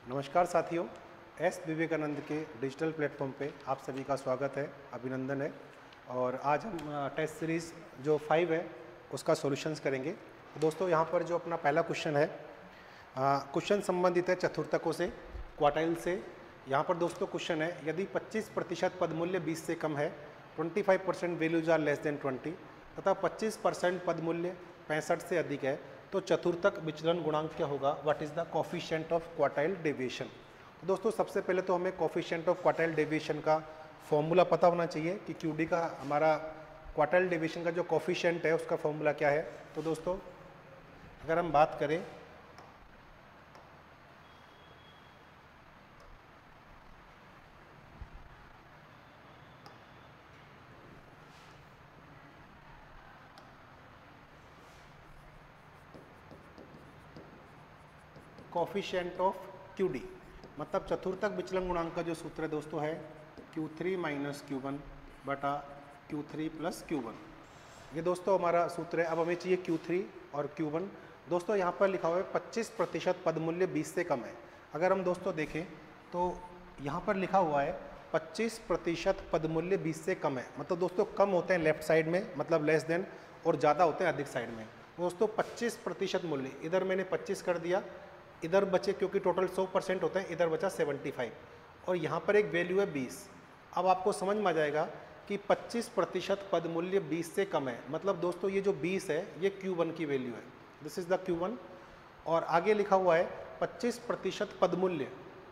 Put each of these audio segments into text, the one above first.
नमस्कार साथियों, एस विवेकानंद के डिजिटल प्लेटफॉर्म पे आप सभी का स्वागत है, अभिनंदन है। और आज हम टेस्ट सीरीज़ जो 5 है उसका सॉल्यूशंस करेंगे। तो दोस्तों यहाँ पर जो अपना पहला क्वेश्चन है, क्वेश्चन संबंधित है चतुर्थकों से, क्वार्टाइल से। यहाँ पर दोस्तों क्वेश्चन है, यदि 25% पद मूल्य 20 से कम है, 25% वैल्यूज आर लेस देन 20 तथा 25% पद मूल्य 65 से अधिक है, तो चतुर्थक विचलन गुणांक क्या होगा? What is the coefficient of quartile deviation. तो दोस्तों सबसे पहले तो हमें कोफिशिएंट ऑफ क्वार्टाइल डेविएशन का फॉर्मूला पता होना चाहिए कि क्यूडी का हमारा क्वार्टाइल डेविएशन का जो कोफिशिएंट है उसका फॉर्मूला क्या है। तो दोस्तों अगर हम बात करें कोफिशिएंट ऑफ क्यूडी, मतलब चतुर्थक विचलन गुणांक का जो सूत्र है दोस्तों है Q3 माइनस Q1 बटा Q3 प्लस Q1। ये दोस्तों हमारा सूत्र है। अब हमें चाहिए Q3 और Q1। दोस्तों यहाँ पर लिखा हुआ है 25% पद मूल्य 20 से कम है। अगर हम दोस्तों देखें तो यहाँ पर लिखा हुआ है 25% पद मूल्य 20 से कम है, मतलब दोस्तों कम होते हैं लेफ्ट साइड में, मतलब लेस देन, और ज़्यादा होते हैं अधिक साइड में। दोस्तों 25% मूल्य, इधर मैंने 25 कर दिया, इधर बचे क्योंकि टोटल 100% होते हैं, इधर बचा 75 और यहाँ पर एक वैल्यू है 20। अब आपको समझ में आ जाएगा कि 25% पद मूल्य 20 से कम है, मतलब दोस्तों ये जो 20 है ये Q1 की वैल्यू है, दिस इज द Q1। और आगे लिखा हुआ है 25% पद मूल्य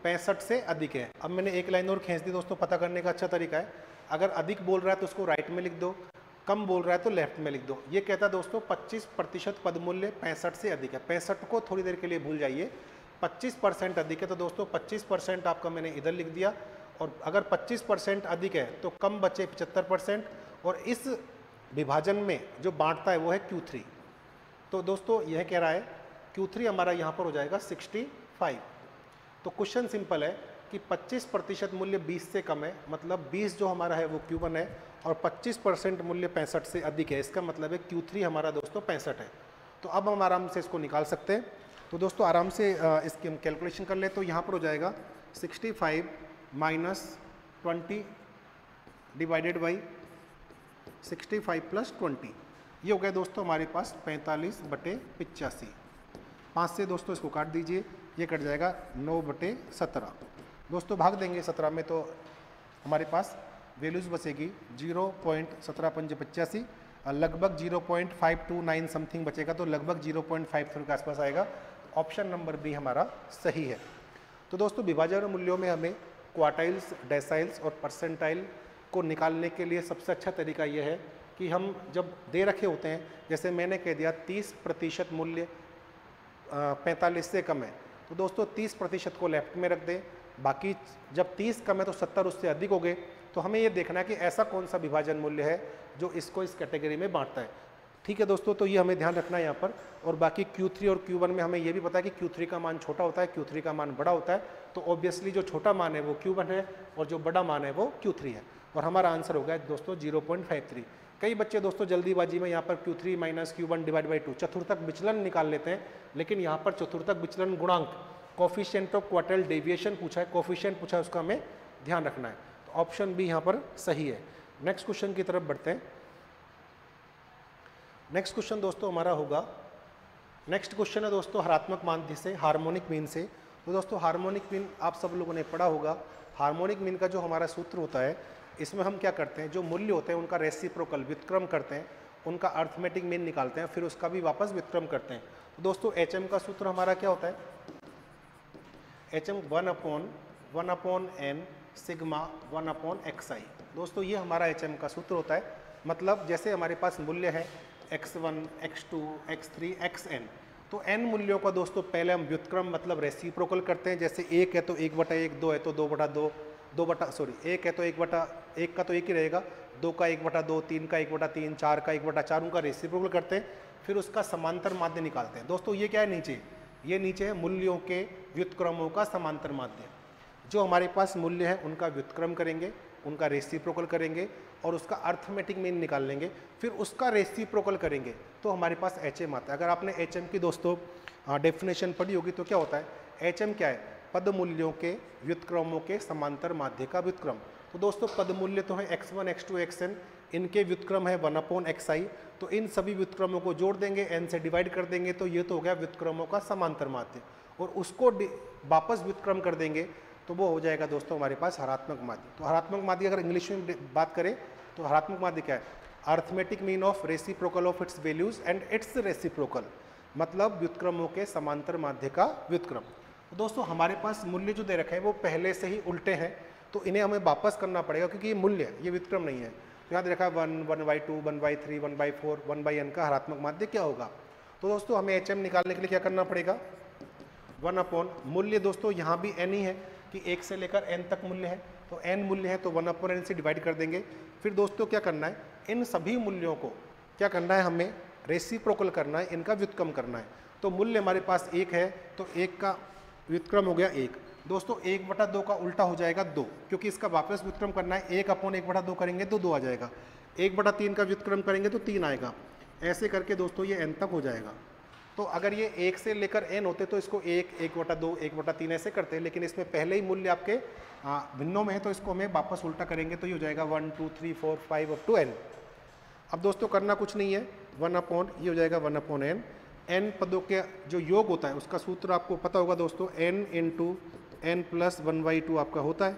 65 से अधिक है। अब मैंने एक लाइन और खींच दी दोस्तों, पता करने का अच्छा तरीका है, अगर अधिक बोल रहा है तो उसको राइट में लिख दो, कम बोल रहा है तो लेफ्ट में लिख दो। ये कहता है दोस्तों 25% पद मूल्य 65 से अधिक है। 65 को थोड़ी देर के लिए भूल जाइए, 25% अधिक है, तो दोस्तों 25% आपका मैंने इधर लिख दिया। और अगर 25% अधिक है तो कम बचे 75%, और इस विभाजन में जो बांटता है वो है Q3। तो दोस्तों यह कह रहा है Q3 हमारा यहाँ पर हो जाएगा 65। तो क्वेश्चन सिंपल है कि 25% मूल्य 20 से कम है, मतलब 20 जो हमारा है वो Q1 है, और 25% मूल्य 65 से अधिक है, इसका मतलब है Q3 हमारा दोस्तों 65 है। तो अब हम आराम से इसको निकाल सकते हैं। तो दोस्तों आराम से इसकी हम कैलकुलेशन कर ले, तो यहाँ पर हो जाएगा 65 माइनस 20 डिवाइडेड बाई 65 प्लस 20, ये हो गया दोस्तों हमारे पास 45/85। 5 से दोस्तों इसको काट दीजिए, ये कट जाएगा 9/17। दोस्तों भाग देंगे 17 में तो हमारे पास वैल्यूज़ बचेगी 0.1785, लगभग 0.529 समथिंग बचेगा, तो लगभग 0.53 के आसपास आएगा। ऑप्शन नंबर बी हमारा सही है। तो दोस्तों विभाजन मूल्यों में हमें क्वार्टाइल्स, डेसाइल्स और परसेंटाइल को निकालने के लिए सबसे अच्छा तरीका यह है कि हम जब दे रखे होते हैं, जैसे मैंने कह दिया 30% मूल्य 45 से कम है, तो दोस्तों 30% को लेफ्ट में रख दें, बाकी जब 30 कम है तो 70 उससे अधिक हो गए। तो हमें ये देखना है कि ऐसा कौन सा विभाजन मूल्य है जो इसको इस कैटेगरी में बांटता है। ठीक है दोस्तों, तो ये हमें ध्यान रखना है यहाँ पर। और बाकी Q3 और Q1 में हमें ये भी पता है कि Q3 का मान छोटा होता है, Q3 का मान बड़ा होता है, तो ऑब्वियसली जो छोटा मान है वो Q1 है और जो बड़ा मान है वो Q3 है। और हमारा आंसर हो गया दोस्तों 0.53। कई बच्चे दोस्तों जल्दीबाजी में यहाँ पर Q3 minus Q1 divide by 2 चतुर्थक विचलन निकाल लेते हैं, लेकिन यहाँ पर चतुर्थक विचलन गुणांक कोफिशिएंट ऑफ क्वार्टाइल डेविएशन पूछा है, कोफिशिएंट पूछा है, उसका हमें ध्यान रखना है। तो ऑप्शन बी यहाँ पर सही है। नेक्स्ट क्वेश्चन की तरफ बढ़ते हैं। नेक्स्ट क्वेश्चन दोस्तों हमारा होगा, नेक्स्ट क्वेश्चन है दोस्तों हरात्मक माध्य से, हार्मोनिक मीन से। तो दोस्तों हार्मोनिक मीन आप सब लोगों ने पढ़ा होगा। हार्मोनिक मीन का जो हमारा सूत्र होता है, इसमें हम क्या करते हैं, जो मूल्य होते हैं उनका रेसिप्रोकल व्युत्क्रम करते हैं, उनका अर्थमेटिक मीन निकालते हैं, फिर उसका भी वापस व्युत्क्रम करते हैं। तो दोस्तों HM का सूत्र हमारा क्या होता है? HM 1/1/n sigma 1/xi। दोस्तों ये हमारा HM का सूत्र होता है। मतलब जैसे हमारे पास मूल्य है x1, x2, x3, xn, तो n मूल्यों का दोस्तों पहले हम व्युत्क्रम मतलब रेसिप्रोकल करते हैं। जैसे 1 है तो 1/1, 2 है तो 2/2, 1 है तो 1 का तो 1 ही रहेगा, 2 का 1/2, 3 का 1/3, 4 का 1/4, उनका रेसिप्रोकल करते हैं, फिर उसका समांतर माध्य निकालते हैं। दोस्तों ये क्या है नीचे? ये नीचे है मूल्यों के व्युत्क्रमों का समांतर माध्य। जो हमारे पास मूल्य है उनका व्युत्क्रम करेंगे, उनका रेसिप्रोकल करेंगे और उसका अर्थमेटिक मीन निकाल लेंगे, फिर उसका रेसिप्रोकल करेंगे, तो हमारे पास HM आता है। अगर आपने HM की दोस्तों डेफिनेशन पढ़ी होगी तो क्या होता है? HM क्या है? पद मूल्यों के व्युत्क्रमों के समांतर माध्य का व्युत्क्रम। तो दोस्तों पद मूल्य तो है x1 x2 xn, इनके व्युत्क्रम है 1/xi। तो इन सभी व्युत्क्रमों को जोड़ देंगे, n से डिवाइड कर देंगे, तो ये तो हो गया व्युत्क्रमों का समांतर माध्य, और उसको वापस व्युत्क्रम कर देंगे तो वो हो जाएगा दोस्तों हमारे पास हरात्मक माध्य। तो हरात्मक माध्य अगर इंग्लिश में बात करें तो हरात्मक माध्य क्या है? Arithmetic mean of reciprocal of its values and it's reciprocal, मतलब व्युत्क्रमों के समांतर माध्य का व्युत्क्रम। तो दोस्तों हमारे पास मूल्य जो दे रखे हैं वो पहले से ही उल्टे हैं, तो इन्हें हमें वापस करना पड़ेगा क्योंकि ये मूल्य, ये व्युत्क्रम नहीं है। तो याद रखा 1, 1/2, 1/3, 1/4, 1/n का हरात्मक माध्य क्या होगा? तो दोस्तों हमें HM निकालने के लिए क्या करना पड़ेगा? 1 मूल्य दोस्तों यहाँ भी n ही है कि 1 से लेकर n तक मूल्य है, तो n मूल्य है तो 1/n से डिवाइड कर देंगे। फिर दोस्तों क्या करना है? इन सभी मूल्यों को क्या करना है? हमें रेसिप्रोकल करना है, इनका व्युत्क्रम करना है। तो मूल्य हमारे पास 1 है, तो 1 का व्युत्क्रम हो गया 1। दोस्तों 1/2 का उल्टा हो जाएगा 2, क्योंकि इसका वापस व्युत्क्रम करना है। 1/1/2 करेंगे तो 2 आ जाएगा, 1/3 का व्युत्क्रम करेंगे तो 3 आएगा। ऐसे करके दोस्तों ये n तक हो जाएगा। तो अगर ये 1 से लेकर n होते तो इसको 1, 1/2, 1/3 ऐसे करते हैं, लेकिन इसमें पहले ही मूल्य आपके भिन्नों में है तो इसको हमें वापस उल्टा करेंगे तो ये हो जाएगा 1, 2, 3, 4, 5 अप टू n। अब दोस्तों करना कुछ नहीं है, ये हो जाएगा 1/n। n पदों के जो योग होता है उसका सूत्र आपको पता होगा दोस्तों, n × n + 1/2 आपका होता है।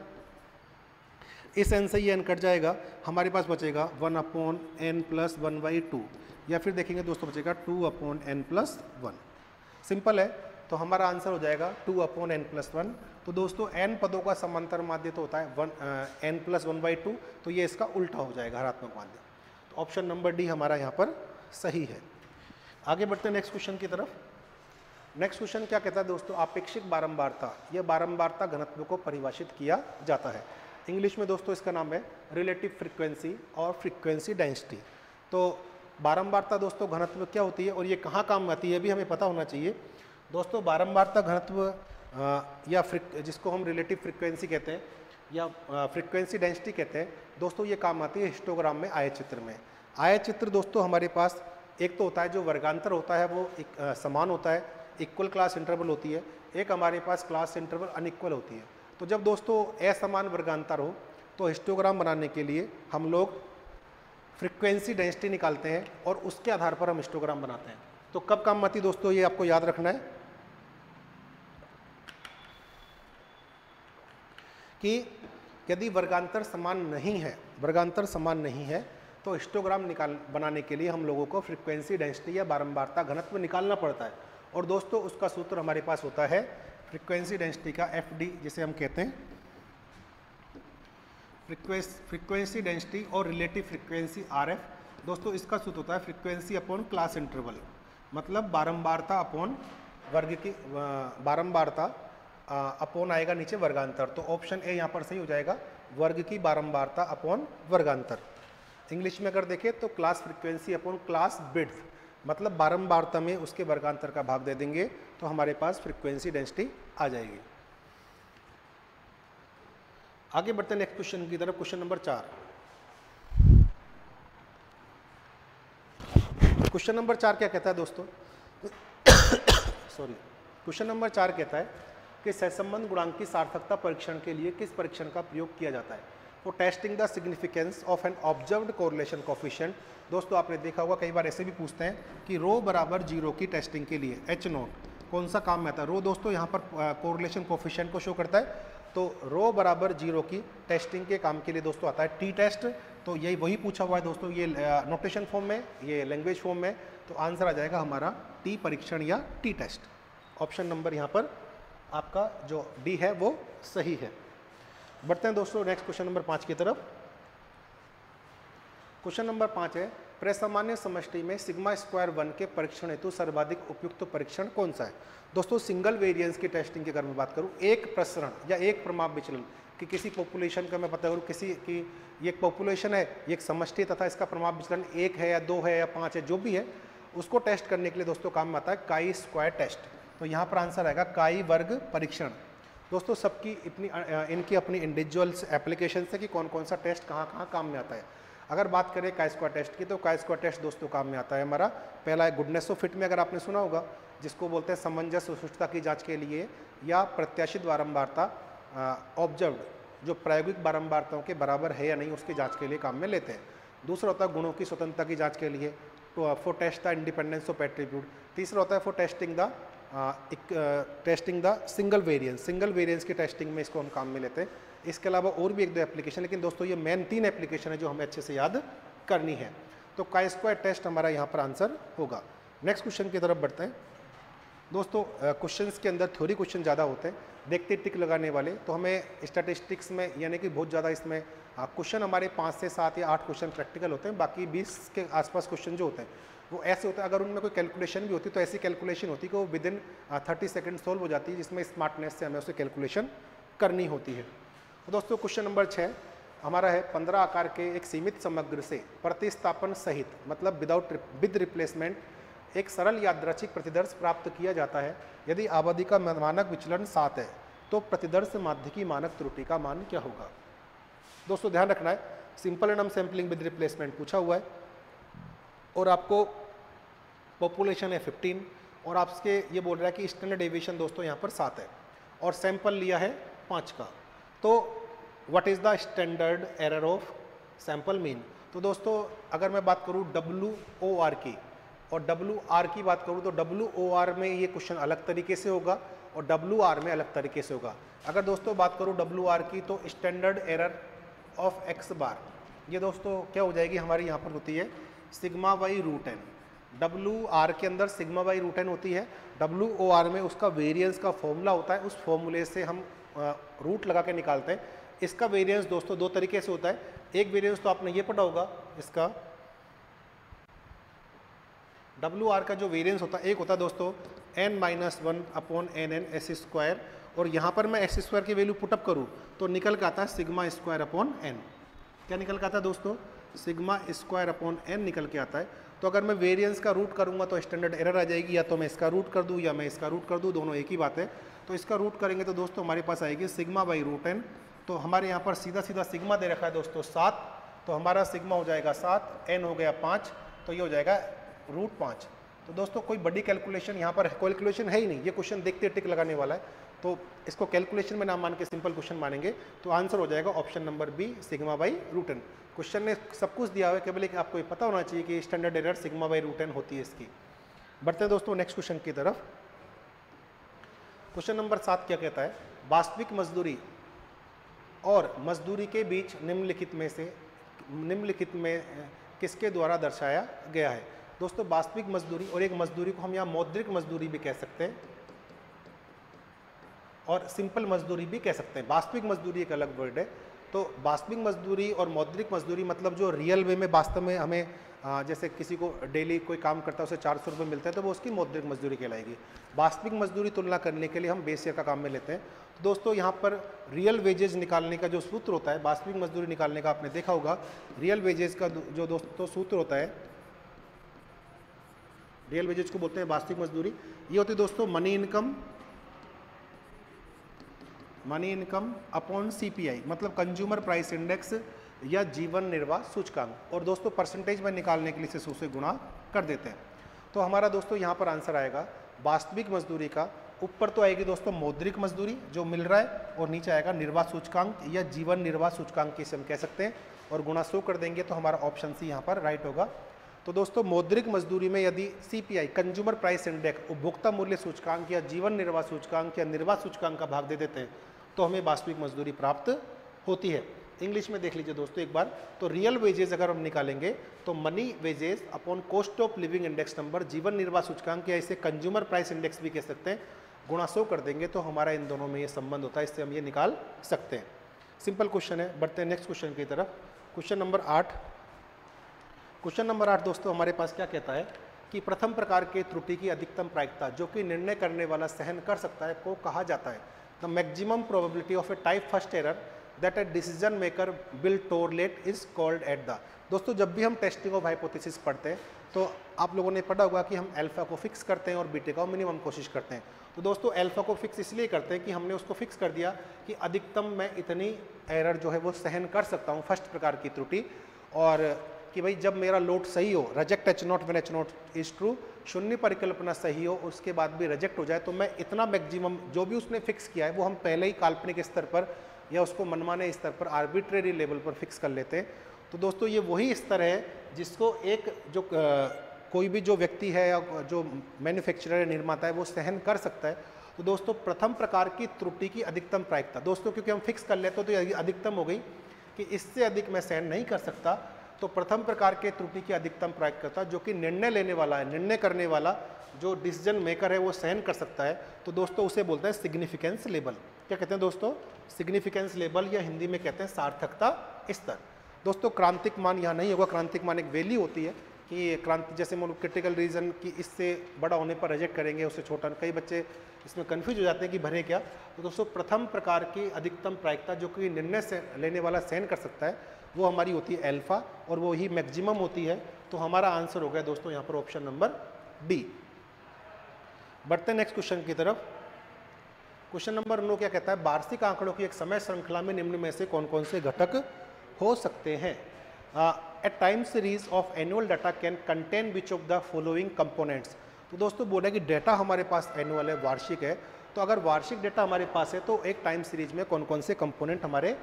इस n से ये n कट जाएगा, हमारे पास बचेगा 1/n + 1/2, या फिर देखेंगे दोस्तों बचेगा 2/n + 1। सिंपल है, तो हमारा आंसर हो जाएगा 2/n + 1। तो दोस्तों n पदों का समांतर माध्य तो होता है n + 1/2, तो ये इसका उल्टा हो जाएगा हरात्मक माध्य। तो ऑप्शन नंबर डी हमारा यहाँ पर सही है। आगे बढ़ते हैं नेक्स्ट क्वेश्चन की तरफ। नेक्स्ट क्वेश्चन क्या कहता है दोस्तों? आपेक्षिक बारंबारता, यह बारंबारता घनत्व को परिभाषित किया जाता है। इंग्लिश में दोस्तों इसका नाम है रिलेटिव फ्रीक्वेंसी और फ्रीक्वेंसी डेंसिटी। तो बारंबारता दोस्तों घनत्व क्या होती है और ये कहाँ काम आती है भी हमें पता होना चाहिए। दोस्तों बारंबारता घनत्व या जिसको हम रिलेटिव फ्रीक्वेंसी कहते हैं या फ्रीक्वेंसी डेंसिटी कहते हैं, दोस्तों ये काम आती है हिस्टोग्राम में, आयत चित्र में। आयत चित्र दोस्तों हमारे पास एक तो होता है जो वर्गांतर होता है वो एक समान होता है, इक्वल क्लास इंटरवल होती है। एक हमारे पास क्लास इंटरवल अनइक्वल होती है। तो जब दोस्तों असमान वर्गांतर हो तो हिस्टोग्राम बनाने के लिए हम लोग फ्रीक्वेंसी डेंसिटी निकालते हैं और उसके आधार पर हम हिस्टोग्राम बनाते हैं। तो कब काम आती दोस्तों ये आपको याद रखना है कि यदि वर्गांतर समान नहीं है तो हिस्टोग्राम बनाने के लिए हम लोगों को फ्रीक्वेंसी डेंसिटी या बारंबारता घनत्व निकालना पड़ता है। और दोस्तों उसका सूत्र हमारे पास होता है फ्रीक्वेंसी डेंसिटी का FD, जिसे हम कहते हैं फ्रीक्वेंसी डेंसिटी और रिलेटिव फ्रीक्वेंसी RF। दोस्तों इसका सूत्र होता है फ्रीक्वेंसी अपॉन क्लास इंटरवल, मतलब बारंबारता अपॉन वर्ग की बारंबारता अपॉन आएगा नीचे वर्गांतर। तो ऑप्शन ए यहाँ पर सही हो जाएगा, वर्ग की बारंबारता अपॉन वर्गांतर। इंग्लिश में अगर देखें तो class frequency upon class width, मतलब बारंबारता में उसके वर्गांतर का भाग दे देंगे तो हमारे पास फ्रीक्वेंसी डेंसिटी आ जाएगी। आगे बढ़ते हैं नेक्स्ट क्वेश्चन की तरफ। Question number 4। क्वेश्चन नंबर 4 क्या कहता है दोस्तों? सॉरी, क्वेश्चन नंबर 4 कहता है कि सहसंबंध गुणांक की सार्थकता परीक्षण के लिए किस परीक्षण का प्रयोग किया जाता है? For testing the significance of an observed correlation coefficient. दोस्तों आपने देखा होगा कई बार ऐसे भी पूछते हैं कि रो बराबर 0 की टेस्टिंग के लिए H0 कौन सा काम में आता है? रो दोस्तों यहाँ पर कोरिलेशन कोफिशिएंट को शो करता है, तो रो बराबर 0 की टेस्टिंग के काम के लिए दोस्तों आता है टी टेस्ट। तो यही वही पूछा हुआ है दोस्तों, ये नोटेशन फॉर्म में, ये लैंग्वेज फॉर्म में। तो आंसर आ जाएगा हमारा टी परीक्षण या टी टेस्ट। ऑप्शन नंबर यहाँ पर आपका जो डी है वो सही है। बढ़ते हैं दोस्तों नेक्स्ट क्वेश्चन नंबर 5 की तरफ। क्वेश्चन नंबर 5 है, प्रसामान्य समष्टि में सिग्मा स्क्वायर 1 के परीक्षण हेतु सर्वाधिक उपयुक्त परीक्षण कौन सा है? दोस्तों सिंगल वेरिएंस की टेस्टिंग की अगर मैं बात करूं, एक प्रसरण या एक प्रमाप विचलन कि किसी पॉपुलेशन का मैं पता करूं, किसी की ये एक पॉपुलेशन है, ये एक समष्टि तथा इसका प्रमाप विचलन 1 है या 2 है या 5 है, जो भी है उसको टेस्ट करने के लिए दोस्तों काम में आता है काई स्क्वायर टेस्ट। तो यहाँ पर आंसर आएगा काई वर्ग परीक्षण। दोस्तों सबकी इनकी अपनी इंडिविजुअल्स एप्लीकेशन है कि कौन कौन सा टेस्ट कहाँ कहाँ काम में आता है। अगर बात करें काई स्क्वायर टेस्ट की, तो काई स्क्वायर टेस्ट दोस्तों काम में आता है हमारा, पहला है गुडनेस ऑफ फिट में, अगर आपने सुना होगा जिसको बोलते हैं सामंजस्य सुष्ठुता की जांच के लिए, या प्रत्याशित बारंबारता ऑब्जर्व्ड जो प्रायोगिक बारंबारताओं के बराबर है या नहीं उसकी जांच के लिए काम में लेते हैं। दूसरा होता है गुणों की स्वतंत्रता की जांच के लिए, तो for test the independence of attribute. तीसरा होता है for testing the single variance की टेस्टिंग में इसको हम काम में लेते हैं। इसके अलावा और भी 1-2 एप्लीकेशन, लेकिन दोस्तों ये मेन 3 एप्लीकेशन है जो हमें अच्छे से याद करनी है। तो काई स्क्वायर टेस्ट हमारा यहाँ पर आंसर होगा। नेक्स्ट क्वेश्चन की तरफ बढ़ते हैं दोस्तों। क्वेश्चंस के अंदर थ्योरी क्वेश्चन ज़्यादा होते हैं, देखते टिक लगाने वाले, तो हमें स्टैटिस्टिक्स में यानी कि बहुत ज़्यादा इसमें क्वेश्चन हमारे 5 से 7 या 8 क्वेश्चन प्रैक्टिकल होते हैं, बाकी 20 के आसपास क्वेश्चन जो होते हैं वो ऐसे होते हैं, अगर उनमें कोई कैलकुलेशन भी होती है तो ऐसी कैलकुलेशन होती है कि वो विद इन 30 सेकेंड सोल्व हो जाती है, जिसमें स्मार्टनेस से हमें उसे कैलकुलेशन करनी होती है। तो दोस्तों क्वेश्चन नंबर 6 हमारा है 15 आकार के एक सीमित समग्र से प्रतिस्थापन सहित मतलब विद रिप्लेसमेंट एक सरल यादृच्छिक प्रतिदर्श प्राप्त किया जाता है। यदि आबादी का मानक विचलन 7 है तो प्रतिदर्श माध्य की मानक त्रुटि का मान क्या होगा। दोस्तों ध्यान रखना है, simple random sampling with replacement पूछा हुआ है और आपको पॉपुलेशन है 15 और आपके ये बोल रहा है कि स्टैंडर्ड डेविएशन दोस्तों यहाँ पर 7 है और सैंपल लिया है 5 का। तो what is the standard error of sample mean. तो दोस्तों अगर मैं बात करूँ WOR की और WR की बात करूँ तो WOR में ये क्वेश्चन अलग तरीके से होगा और WR में अलग तरीके से होगा। अगर दोस्तों बात करूँ WR की तो स्टैंडर्ड एरर ऑफ x बार, ये दोस्तों क्या हो जाएगी हमारी यहाँ पर होती है sigma by root n. WR के अंदर सिग्मा बाई रूट एन होती है, WOR में उसका वेरिएंस का फॉर्मूला होता है, उस फॉर्मूले से हम रूट लगा के निकालते हैं। इसका वेरिएंस दोस्तों 2 तरीके से होता है। एक वेरिएंस तो आपने ये पढ़ा होगा, इसका WR का जो वेरिएंस होता है एक होता है दोस्तों n-1/nn s स्क्वायर, और यहाँ पर मैं s स्क्वायर की वैल्यू पुटअप करूँ तो निकल के आता है सिग्मा स्क्वायर अपॉन n। क्या निकल के आता है दोस्तों, सिग्मा स्क्वायर अपॉन n निकल के आता है। तो अगर मैं वेरिएंस का रूट करूँगा तो स्टैंडर्ड एरर आ जाएगी, या तो मैं इसका रूट कर दूँ या मैं इसका रूट कर दूँ, दोनों एक ही बात है। तो इसका रूट करेंगे तो दोस्तों हमारे पास आएगी सिग्मा बाई रूट n। तो हमारे यहाँ पर सीधा सीधा सिग्मा दे रखा है दोस्तों 7, तो हमारा सिग्मा हो जाएगा 7, n हो गया 5, तो ये हो जाएगा रूट 5। तो दोस्तों कोई बड़ी कैलकुलेशन यहाँ पर कैलकुलेशन है ही नहीं, ये क्वेश्चन देखते टिक लगाने वाला है, तो इसको कैलकुलेशन में ना मान के सिंपल क्वेश्चन मानेंगे तो आंसर हो जाएगा option number B sigma by root n. Question ने सब कुछ दिया हुआ है, केवल कि आपको ये पता होना चाहिए कि standard error sigma by root n होती है इसकी। बढ़ते हैं दोस्तों नेक्स्ट क्वेश्चन की तरफ। क्वेश्चन नंबर 7 क्या कहता है, वास्तविक मजदूरी और मजदूरी के बीच निम्नलिखित में किसके द्वारा दर्शाया गया है। दोस्तों वास्तविक मजदूरी और एक मजदूरी को हम यहाँ मौद्रिक मजदूरी भी कह सकते हैं और सिंपल मजदूरी भी कह सकते हैं। वास्तविक मजदूरी एक अलग वर्ड है। तो वास्तविक मजदूरी और मौद्रिक मजदूरी मतलब जो रियल वे में वास्तव में हमें जैसे किसी को डेली कोई काम करता है उसे 400 रुपये मिलता है तो वो उसकी मौद्रिक मजदूरी कहलाएगी। वास्तविक मजदूरी तुलना करने के लिए हम बेस ईयर का काम में लेते हैं। तो दोस्तों यहाँ पर रियल वेजेज निकालने का जो सूत्र होता है, वास्तविक मजदूरी निकालने का आपने देखा होगा, रियल वेजेज का जो दोस्तों सूत्र होता है, रियल वेजेज को बोलते हैं वास्तविक मजदूरी। ये होती है दोस्तों मनी इनकम अपॉन CPI मतलब कंज्यूमर प्राइस इंडेक्स या जीवन निर्वाह सूचकांक, और दोस्तों परसेंटेज में निकालने के लिए इसे 100 से गुणा कर देते हैं। तो हमारा दोस्तों यहाँ पर आंसर आएगा वास्तविक मजदूरी का, ऊपर तो आएगी दोस्तों मौद्रिक मजदूरी जो मिल रहा है और नीचे आएगा निर्वाह सूचकांक या जीवन निर्वाह सूचकांक इसे हम कह सकते हैं, और गुणा 100 कर देंगे तो हमारा ऑप्शन सी यहाँ पर राइट होगा। तो दोस्तों मौद्रिक मजदूरी में यदि CPI कंज्यूमर प्राइस इंडेक्स उपभोक्ता मूल्य सूचकांक या जीवन निर्वाह सूचकांक या निर्वाह सूचकांक का भाग दे देते हैं तो हमें वास्तविक मजदूरी प्राप्त होती है। इंग्लिश में देख लीजिए दोस्तों एक बार, तो रियल वेजेस अगर हम निकालेंगे तो money wages upon cost of living index number जीवन निर्वाह सूचकांक या इसे कंज्यूमर प्राइस इंडेक्स भी कह सकते हैं, गुणा 100 कर देंगे तो हमारा इन दोनों में ये संबंध होता है, इससे हम ये निकाल सकते हैं। सिंपल क्वेश्चन है। बढ़ते हैं नेक्स्ट क्वेश्चन की तरफ। Question number 8। क्वेश्चन नंबर 8 दोस्तों हमारे पास क्या कहता है कि प्रथम प्रकार के त्रुटि की अधिकतम प्रायिकता जो कि निर्णय करने वाला सहन कर सकता है को कहा जाता है। The maximum probability of A type first error that a decision maker will tolerate is called at the. दोस्तों जब भी हम टेस्टिंग ऑफ हाइपोथेसिस पढ़ते हैं तो आप लोगों ने पढ़ा होगा कि हम अल्फा को फिक्स करते हैं और बीटा का मिनिमम कोशिश करते हैं। तो दोस्तों अल्फा को फिक्स इसलिए करते हैं कि हमने उसको फिक्स कर दिया कि अधिकतम मैं इतनी एरर जो है वो सहन कर सकता हूँ फर्स्ट प्रकार की त्रुटि, और कि भाई जब मेरा लोड सही हो, reject H0 when H0 is true, शून्य परिकल्पना सही हो उसके बाद भी रिजेक्ट हो जाए तो मैं इतना मैक्सिमम जो भी उसने फिक्स किया है वो हम पहले ही काल्पनिक स्तर पर या उसको मनमाने स्तर पर आर्बिट्रेरी लेवल पर फिक्स कर लेते हैं। तो दोस्तों ये वही स्तर है जिसको एक जो कोई भी जो व्यक्ति है या जो मैन्युफैक्चरर या निर्माता है वो सहन कर सकता है। तो दोस्तों प्रथम प्रकार की त्रुटि की अधिकतम प्रायिकता, दोस्तों क्योंकि हम फिक्स कर लेते तो ये अधिकतम हो गई कि इससे अधिक मैं सहन नहीं कर सकता, तो प्रथम प्रकार के त्रुटि की अधिकतम प्रायिकता जो कि निर्णय लेने वाला है, निर्णय करने वाला जो डिसीजन मेकर है वो सहन कर सकता है, तो दोस्तों उसे बोलते हैं सिग्निफिकेंस लेवल। क्या कहते हैं दोस्तों? सिग्निफिकेंस लेवल, या हिंदी में कहते हैं सार्थकता स्तर। दोस्तों क्रांतिक मान यहाँ नहीं होगा, क्रांतिक मान एक वैल्यू होती है कि क्रांति, जैसे हम लोग क्रिटिकल रीजन की इससे बड़ा होने पर रिजेक्ट करेंगे, उससे छोटा, कई बच्चे इसमें कंफ्यूज हो जाते हैं कि भरे क्या। तो दोस्तों प्रथम प्रकार की अधिकतम प्रायिकता जो कि निर्णय से लेने वाला सहन कर सकता है वो हमारी होती है अल्फा, और वो ही मैक्सिमम होती है। तो हमारा आंसर हो गया दोस्तों यहाँ पर ऑप्शन नंबर डी। बढ़ते नेक्स्ट क्वेश्चन की तरफ। क्वेश्चन नंबर 9 क्या कहता है? वार्षिक आंकड़ों की एक समय श्रृंखला में निम्न में से कौन कौन से घटक हो सकते हैं? A time series of annual data can contain which of the following components? तो दोस्तों बोला कि डेटा हमारे पास एनुअल है, वार्षिक है, तो अगर वार्षिक डेटा हमारे पास है तो एक टाइम सीरीज में कौन कौन से कंपोनेंट हमारे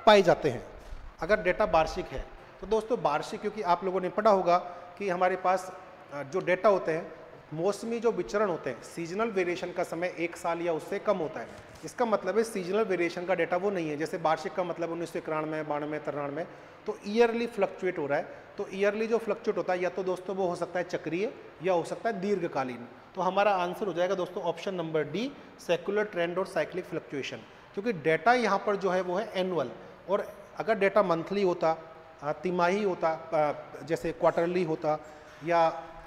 पाए जाते हैं अगर डेटा वार्षिक है? तो दोस्तों वार्षिक, क्योंकि आप लोगों ने पढ़ा होगा कि हमारे पास जो डेटा होते हैं, मौसमी जो विचरण होते हैं, सीजनल वेरिएशन का समय 1 साल या उससे कम होता है। इसका मतलब है सीजनल वेरिएशन का डेटा वो नहीं है। जैसे वार्षिक का मतलब 1991, 92, 93, तो ईयरली फ्लक्चुएट हो रहा है। तो ईयरली जो फ्लक्चुएट होता है या तो दोस्तों वो हो सकता है चक्रीय या हो सकता है दीर्घकालीन। तो हमारा आंसर हो जाएगा दोस्तों option number D, secular trend और साइक्लिक फ्लक्चुएशन, क्योंकि डेटा यहाँ पर जो है वो है एनुअल। और अगर डेटा मंथली होता, तिमाही होता, जैसे क्वार्टरली होता या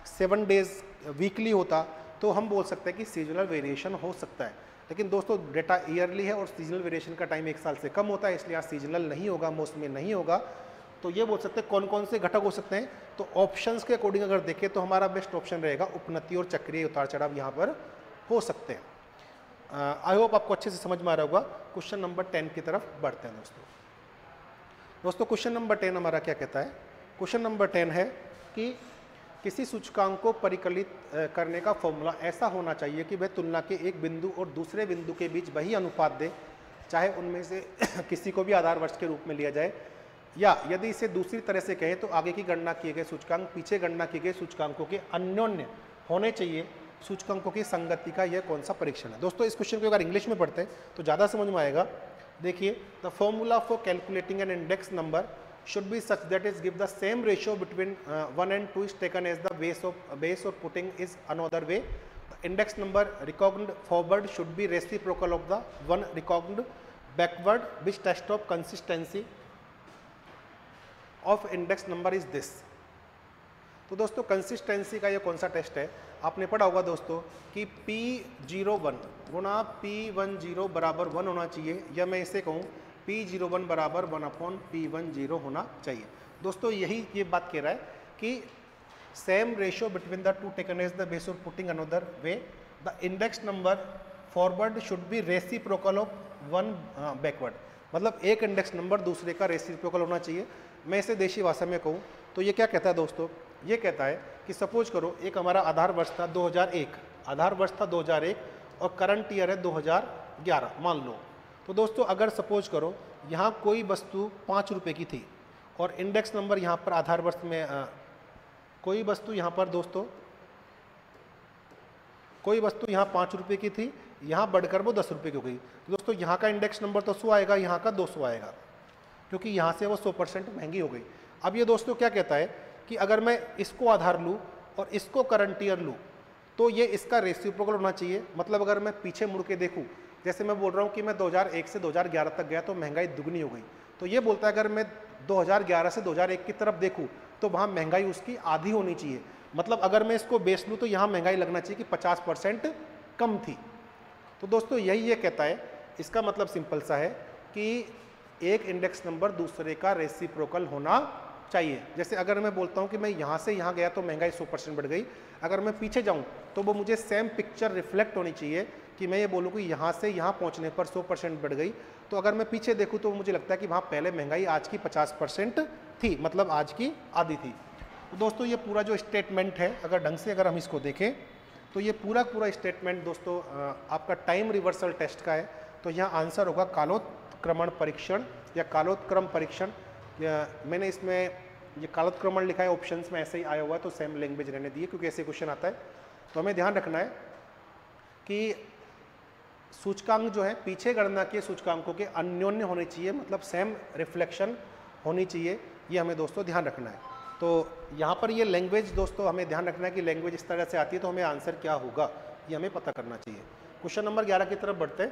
7 डेज वीकली होता, तो हम बोल सकते हैं कि सीजनल वेरिएशन हो सकता है। लेकिन दोस्तों डेटा ईयरली है और सीजनल वेरिएशन का टाइम 1 साल से कम होता है, इसलिए यहाँ सीजनल नहीं होगा, मौसमी नहीं होगा। तो ये बोल सकते हैं कौन कौन से घटक हो सकते हैं। तो ऑप्शंस के अकॉर्डिंग अगर देखें तो हमारा बेस्ट ऑप्शन रहेगा उपनति और चक्रीय उतार चढ़ाव यहाँ पर हो सकते हैं। आई होप आपको अच्छे से समझ में आ रहा होगा। क्वेश्चन नंबर 10 की तरफ बढ़ते हैं दोस्तों क्वेश्चन नंबर 10 हमारा क्या कहता है? क्वेश्चन नंबर 10 है कि किसी सूचकांक को परिकलित करने का फॉर्मूला ऐसा होना चाहिए कि वह तुलना के एक बिंदु और दूसरे बिंदु के बीच वही अनुपात दे, चाहे उनमें से किसी को भी आधार वर्ष के रूप में लिया जाए, या यदि इसे दूसरी तरह से कहें तो आगे की गणना किए गए सूचकांक पीछे गणना किए गए सूचकांकों के अन्योन्य होने चाहिए। सूचकांकों की संगति का यह कौन सा परीक्षण है? दोस्तों इस क्वेश्चन को अगर इंग्लिश में पढ़ते हैं तो ज़्यादा समझ में आएगा। देखिए, the formula for calculating an index number should be such that is give the same ratio between 1 and 2 is taken as the base or putting is another way. The index number recogned forward should be reciprocal of the one recogned backward. Which test of consistency of index number is this? तो दोस्तों consistency का ये कौन सा test है? आपने पढ़ा होगा दोस्तों कि P01 गुणा P10 बराबर 1 होना चाहिए, या मैं इसे कहूँ P01 बराबर 1/P10 होना चाहिए। दोस्तों यही ये बात कह रहा है कि same ratio between the two taken as the base of putting another way, the index number forward should be reciprocal of 1 backward. मतलब एक इंडेक्स नंबर दूसरे का रेसिप्रोकल होना चाहिए। मैं इसे देशी भाषा में कहूँ तो ये क्या कहता है दोस्तों? ये कहता है कि सपोज करो एक हमारा आधार वर्ष था 2001, आधार वर्ष था 2001 और करंट ईयर है 2011 मान लो। तो दोस्तों अगर सपोज करो यहाँ कोई वस्तु 5 रुपये की थी और इंडेक्स नंबर यहाँ पर आधार वर्ष में कोई वस्तु यहाँ पर दोस्तों कोई वस्तु यहाँ 5 रुपये की थी, यहाँ बढ़कर वो 10 रुपये की हो गई। तो दोस्तों यहाँ का इंडेक्स नंबर तो 100 आएगा, यहाँ का 200 आएगा, क्योंकि यहाँ से वो 100% महंगी हो गई। अब ये दोस्तों क्या कहता है कि अगर मैं इसको आधार लूँ और इसको करंट ईयर लूँ तो ये इसका रेसिप्रोकल होना चाहिए। मतलब अगर मैं पीछे मुड़ के देखूँ, जैसे मैं बोल रहा हूँ कि मैं 2001 से 2011 तक गया तो महंगाई दुगनी हो गई, तो ये बोलता है अगर मैं 2011 से 2001 की तरफ देखूँ तो वहाँ महंगाई उसकी आधी होनी चाहिए। मतलब अगर मैं इसको बेच लूँ तो यहाँ महंगाई लगना चाहिए कि 50% कम थी। तो दोस्तों यही ये कहता है। इसका मतलब सिंपल सा है कि एक इंडेक्स नंबर दूसरे का रेसिप्रोकल होना चाहिए। जैसे अगर मैं बोलता हूँ कि मैं यहाँ से यहाँ गया तो महंगाई 100% बढ़ गई, अगर मैं पीछे जाऊँ तो वो मुझे सेम पिक्चर रिफ्लेक्ट होनी चाहिए कि मैं ये बोलूँ कि यहाँ से यहाँ पहुँचने पर 100% बढ़ गई। तो अगर मैं पीछे देखूँ तो मुझे लगता है कि वहाँ पहले महंगाई आज की 50% थी, मतलब आज की आधी थी। तो दोस्तों ये पूरा जो स्टेटमेंट है, अगर ढंग से अगर हम इसको देखें तो ये पूरा स्टेटमेंट दोस्तों आपका टाइम रिवर्सल टेस्ट का है। तो यहाँ आंसर होगा कालोत्क्रमण परीक्षण या कालोत्क्रम परीक्षण। मैंने इसमें ये कालोत्क्रमण लिखा है, ऑप्शंस में ऐसे ही आया हुआ है, तो सेम लैंग्वेज रहने दिए क्योंकि ऐसे क्वेश्चन आता है। तो हमें ध्यान रखना है कि सूचकांक जो है पीछे गणना के सूचकांकों के अन्योन्य होने चाहिए, मतलब सेम रिफ्लेक्शन होनी चाहिए, ये हमें दोस्तों ध्यान रखना है। तो यहाँ पर ये लैंग्वेज दोस्तों हमें ध्यान रखना है कि लैंग्वेज इस तरह से आती है तो हमें आंसर क्या होगा ये हमें पता करना चाहिए। क्वेश्चन नंबर 11 की तरफ बढ़ते हैं।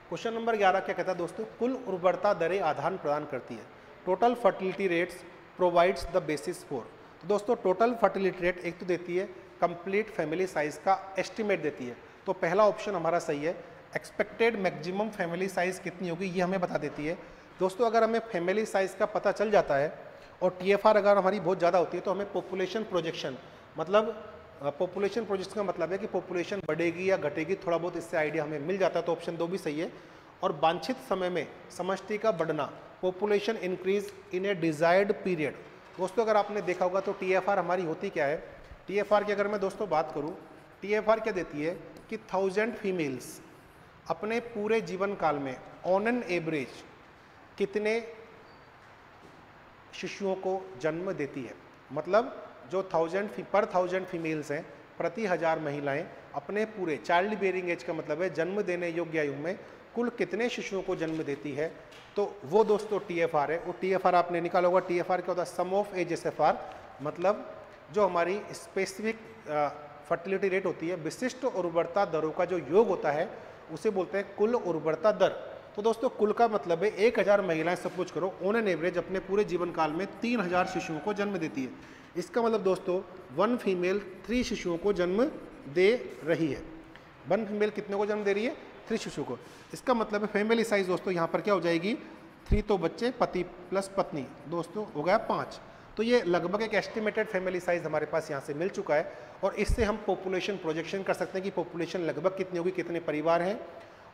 क्वेश्चन नंबर 11 क्या कहता है दोस्तों, कुल उर्वरता दरें आदान प्रदान करती है। Total fertility rates provides the basis for. तो दोस्तों टोटल फर्टिलिटी रेट एक तो देती है कंप्लीट फैमिली साइज का एस्टिमेट देती है, तो पहला ऑप्शन हमारा सही है। एक्सपेक्टेड मैक्सिमम फैमिली साइज कितनी होगी ये हमें बता देती है। दोस्तों अगर हमें फैमिली साइज का पता चल जाता है और TFR अगर हमारी बहुत ज़्यादा होती है तो हमें पॉपुलेशन प्रोजेक्शन, मतलब पॉपुलेशन प्रोजेक्शन का मतलब है कि पॉपुलेशन बढ़ेगी या घटेगी, थोड़ा बहुत इससे आइडिया हमें मिल जाता है, तो ऑप्शन 2 भी सही है। और वांछित समय में समष्टि का बढ़ना, population increase in A desired period. दोस्तों अगर आपने देखा होगा तो TFR हमारी होती क्या है, TFR की अगर मैं दोस्तों बात करूं, TFR क्या देती है कि 1000 फीमेल्स अपने पूरे जीवन काल में ऑन एन एवरेज कितने शिशुओं को जन्म देती है। मतलब जो 1000 फीमेल्स हैं, प्रति 1000 महिलाएं अपने पूरे चाइल्ड बेयरिंग एज का मतलब है जन्म देने योग्य आयु में कुल कितने शिशुओं को जन्म देती है, तो वो दोस्तों TFR है। वो TFR आपने निकाला होगा, TFR क्या होता है, सम ऑफ एज SFR, मतलब जो हमारी स्पेसिफिक फर्टिलिटी रेट होती है, विशिष्ट उर्वरता दरों का जो योग होता है उसे बोलते हैं कुल उर्वरता दर। तो दोस्तों कुल का मतलब है 1000 महिलाएं सपोज करो ऑन एन एवरेज अपने पूरे जीवन काल में 3000 शिशुओं को जन्म देती है। इसका मतलब दोस्तों 1 फीमेल 3 शिशुओं को जन्म दे रही है। 1 फीमेल कितने को जन्म दे रही है, 3 शिशु को। इसका मतलब है फैमिली साइज दोस्तों यहाँ पर क्या हो जाएगी, 3 तो बच्चे, पति प्लस पत्नी, दोस्तों हो गया 5। तो ये लगभग एक एस्टिमेटेड फैमिली साइज हमारे पास यहाँ से मिल चुका है और इससे हम पॉपुलेशन प्रोजेक्शन कर सकते हैं कि पॉपुलेशन लगभग कितनी होगी, कितने परिवार हैं।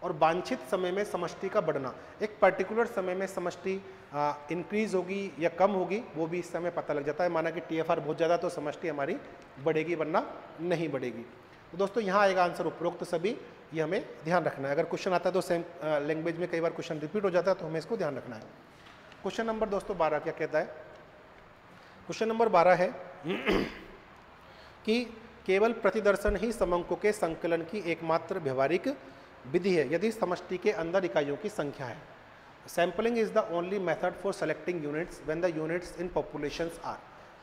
और वांछित समय में समष्टि का बढ़ना, एक पर्टिकुलर समय में समष्टि इंक्रीज होगी या कम होगी वो भी इस समय पता लग जाता है। माना कि TFR बहुत ज़्यादा तो समष्टि हमारी बढ़ेगी वरना नहीं बढ़ेगी। तो दोस्तों यहाँ आएगा आंसर उपरोक्त सभी, ये हमें ध्यान रखना है। अगर क्वेश्चन आता है तो सेम लैंग्वेज में कई बार क्वेश्चन रिपीट हो जाता है तो हमें इसको ध्यान रखना है। क्वेश्चन नंबर दोस्तों 12 क्या कहता है, क्वेश्चन नंबर 12 है कि केवल प्रतिदर्शन ही समंकों के संकलन की एकमात्र व्यवहारिक विधि है यदि समष्टि के अंदर इकाइयों की संख्या है। Sampling is the only method for selecting units when the units in populations are.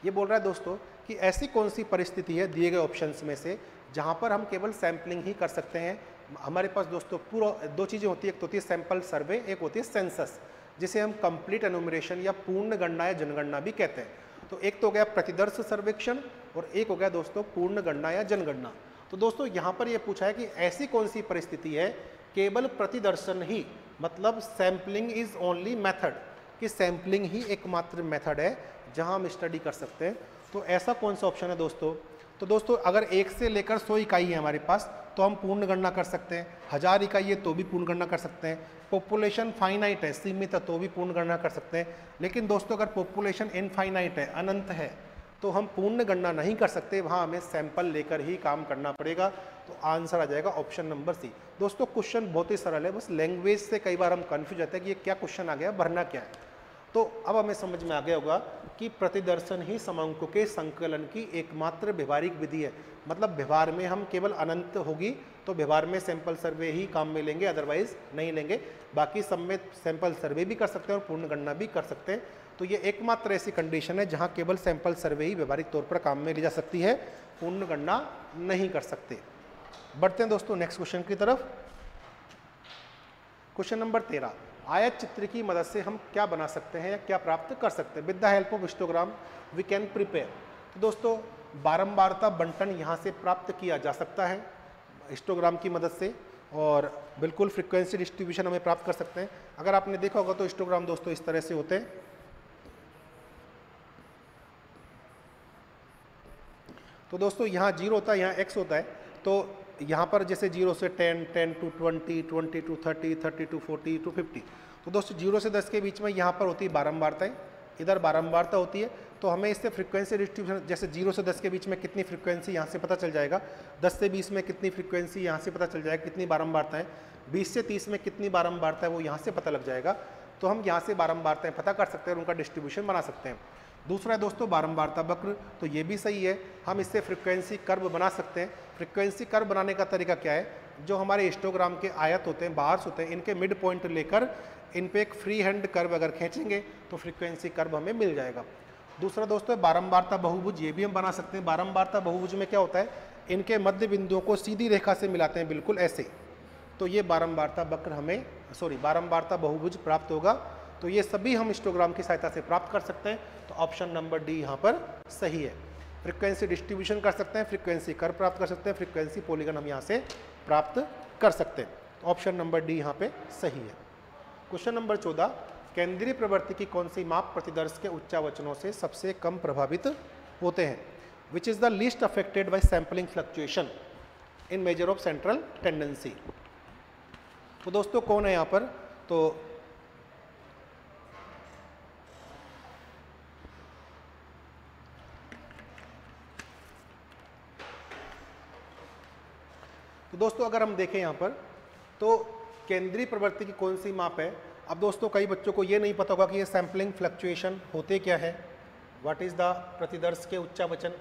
ये बोल रहा है दोस्तों कि ऐसी कौन सी परिस्थिति है दिए गए ऑप्शंस में से जहाँ पर हम केवल सैम्पलिंग ही कर सकते हैं। हमारे पास दोस्तों पूरा 2 चीज़ें होती है, एक होती है सैंपल सर्वे, एक होती है सेंसस, जिसे हम कंप्लीट एनुमरेशन या पूर्ण गणना या जनगणना भी कहते हैं। तो एक तो हो गया प्रतिदर्श सर्वेक्षण और एक हो गया दोस्तों पूर्ण गणना या जनगणना। तो दोस्तों यहाँ पर ये पूछा है कि ऐसी कौन सी परिस्थिति है केवल प्रतिदर्शन ही, मतलब सैम्पलिंग इज ओनली मेथड, कि सैम्पलिंग ही एकमात्र मेथड है जहाँ हम स्टडी कर सकते हैं। तो ऐसा कौन सा ऑप्शन है दोस्तों, तो दोस्तों अगर 1 से लेकर 100 इकाई है हमारे पास तो हम पूर्ण गणना कर सकते हैं, 1000 इकाई है तो भी पूर्ण गणना कर सकते हैं, पॉपुलेशन फाइनाइट है, सीमित है, तो भी पूर्ण गणना कर सकते हैं। लेकिन दोस्तों अगर पॉपुलेशन इनफाइनाइट है, अनंत है, तो हम पूर्ण गणना नहीं कर सकते, वहाँ हमें सैंपल लेकर ही काम करना पड़ेगा। तो आंसर आ जाएगा ऑप्शन नंबर सी। दोस्तों क्वेश्चन बहुत ही सरल है, बस लैंग्वेज से कई बार हम कन्फ्यूज होते हैं कि ये क्या क्वेश्चन आ गया, भरना क्या है। तो अब हमें समझ में आ गया होगा कि प्रतिदर्शन ही समंकों के संकलन की एकमात्र व्यवहारिक विधि है। मतलब व्यवहार में हम केवल अनंत होगी तो व्यवहार में सैंपल सर्वे ही काम में लेंगे, अदरवाइज नहीं लेंगे। बाकी सब में सैंपल सर्वे भी कर सकते हैं और पूर्ण गणना भी कर सकते हैं। तो ये एकमात्र ऐसी कंडीशन है जहां केवल सैंपल सर्वे ही व्यवहारिक तौर पर काम में ली जा सकती है, पूर्ण गणना नहीं कर सकते। बढ़ते हैं दोस्तों नेक्स्ट क्वेश्चन की तरफ। क्वेश्चन नंबर 13, आयत चित्र की मदद से हम क्या बना सकते हैं या क्या प्राप्त कर सकते हैं। With the help of histogram we can prepare. तो दोस्तों बारंबारता बंटन यहाँ से प्राप्त किया जा सकता है हिस्टोग्राम की मदद से, और बिल्कुल फ्रीक्वेंसी डिस्ट्रीब्यूशन हमें प्राप्त कर सकते हैं। अगर आपने देखा होगा तो हिस्टोग्राम दोस्तों इस तरह से होते हैं। तो दोस्तों यहाँ 0 होता है, यहाँ x होता है। तो यहाँ पर जैसे 0 से 10, 10 to 20, 20 to 30, 30 to 40 to 50। तो दोस्तों 0 से 10 के बीच में यहाँ पर होती है बारंबारताएं, इधर बारंबारता होती है। तो हमें इससे फ्रीक्वेंसी डिस्ट्रीब्यूशन जैसे 0 से 10 के बीच में कितनी फ्रीक्वेंसी यहाँ से पता चल जाएगा, 10 से 20 में कितनी फ्रीक्वेंसी यहाँ से पता चल जाएगा, कितनी बारंबारता है, 20 से 30 में कितनी बारंबारता है वो यहाँ से पता लग जाएगा। तो हम यहाँ से बारंबारताएं पता कर सकते हैं और उनका डिस्ट्रीब्यूशन बना सकते हैं। दूसरा है दोस्तों बारंबारता वक्र, तो ये भी सही है, हम इससे फ्रीक्वेंसी कर्व बना सकते हैं। फ्रीक्वेंसी कर्व बनाने का तरीका क्या है, जो हमारे हिस्टोग्राम के आयत होते हैं, बार्स होते हैं, इनके मिड पॉइंट लेकर इन पे एक फ्री हैंड कर्व अगर खींचेंगे तो फ्रीक्वेंसी कर्व हमें मिल जाएगा। दूसरा दोस्तों बारंबारता बहुभुज, ये भी हम बना सकते हैं। बारंबारता बहुभुज में क्या होता है, इनके मध्य बिंदुओं को सीधी रेखा से मिलाते हैं, बिल्कुल ऐसे, तो ये बारंबारता वक्र हमें बारंबारता बहुभुज प्राप्त होगा। तो ये सभी हम हिस्टोग्राम की सहायता से प्राप्त कर सकते हैं। तो ऑप्शन नंबर डी यहाँ पर सही है। फ्रीक्वेंसी डिस्ट्रीब्यूशन कर सकते हैं, फ्रीक्वेंसी कर्व प्राप्त कर सकते हैं, फ्रीक्वेंसी पॉलीगन हम यहाँ से प्राप्त कर सकते हैं। तो ऑप्शन नंबर डी यहाँ पे सही है। क्वेश्चन नंबर 14, केंद्रीय प्रवृत्ति की कौन सी माप प्रतिदर्श के उच्चावचनों से सबसे कम प्रभावित होते हैं? Which is the least affected by sampling fluctuation in measure of central tendency. तो दोस्तों कौन है यहाँ पर, तो दोस्तों अगर हम देखें यहाँ पर तो केंद्रीय प्रवृत्ति की कौन सी माप है। अब दोस्तों कई बच्चों को ये नहीं पता होगा कि ये सैम्पलिंग फ्लक्चुएशन होते क्या है, व्हाट इज द प्रतिदर्श के उच्चावचन।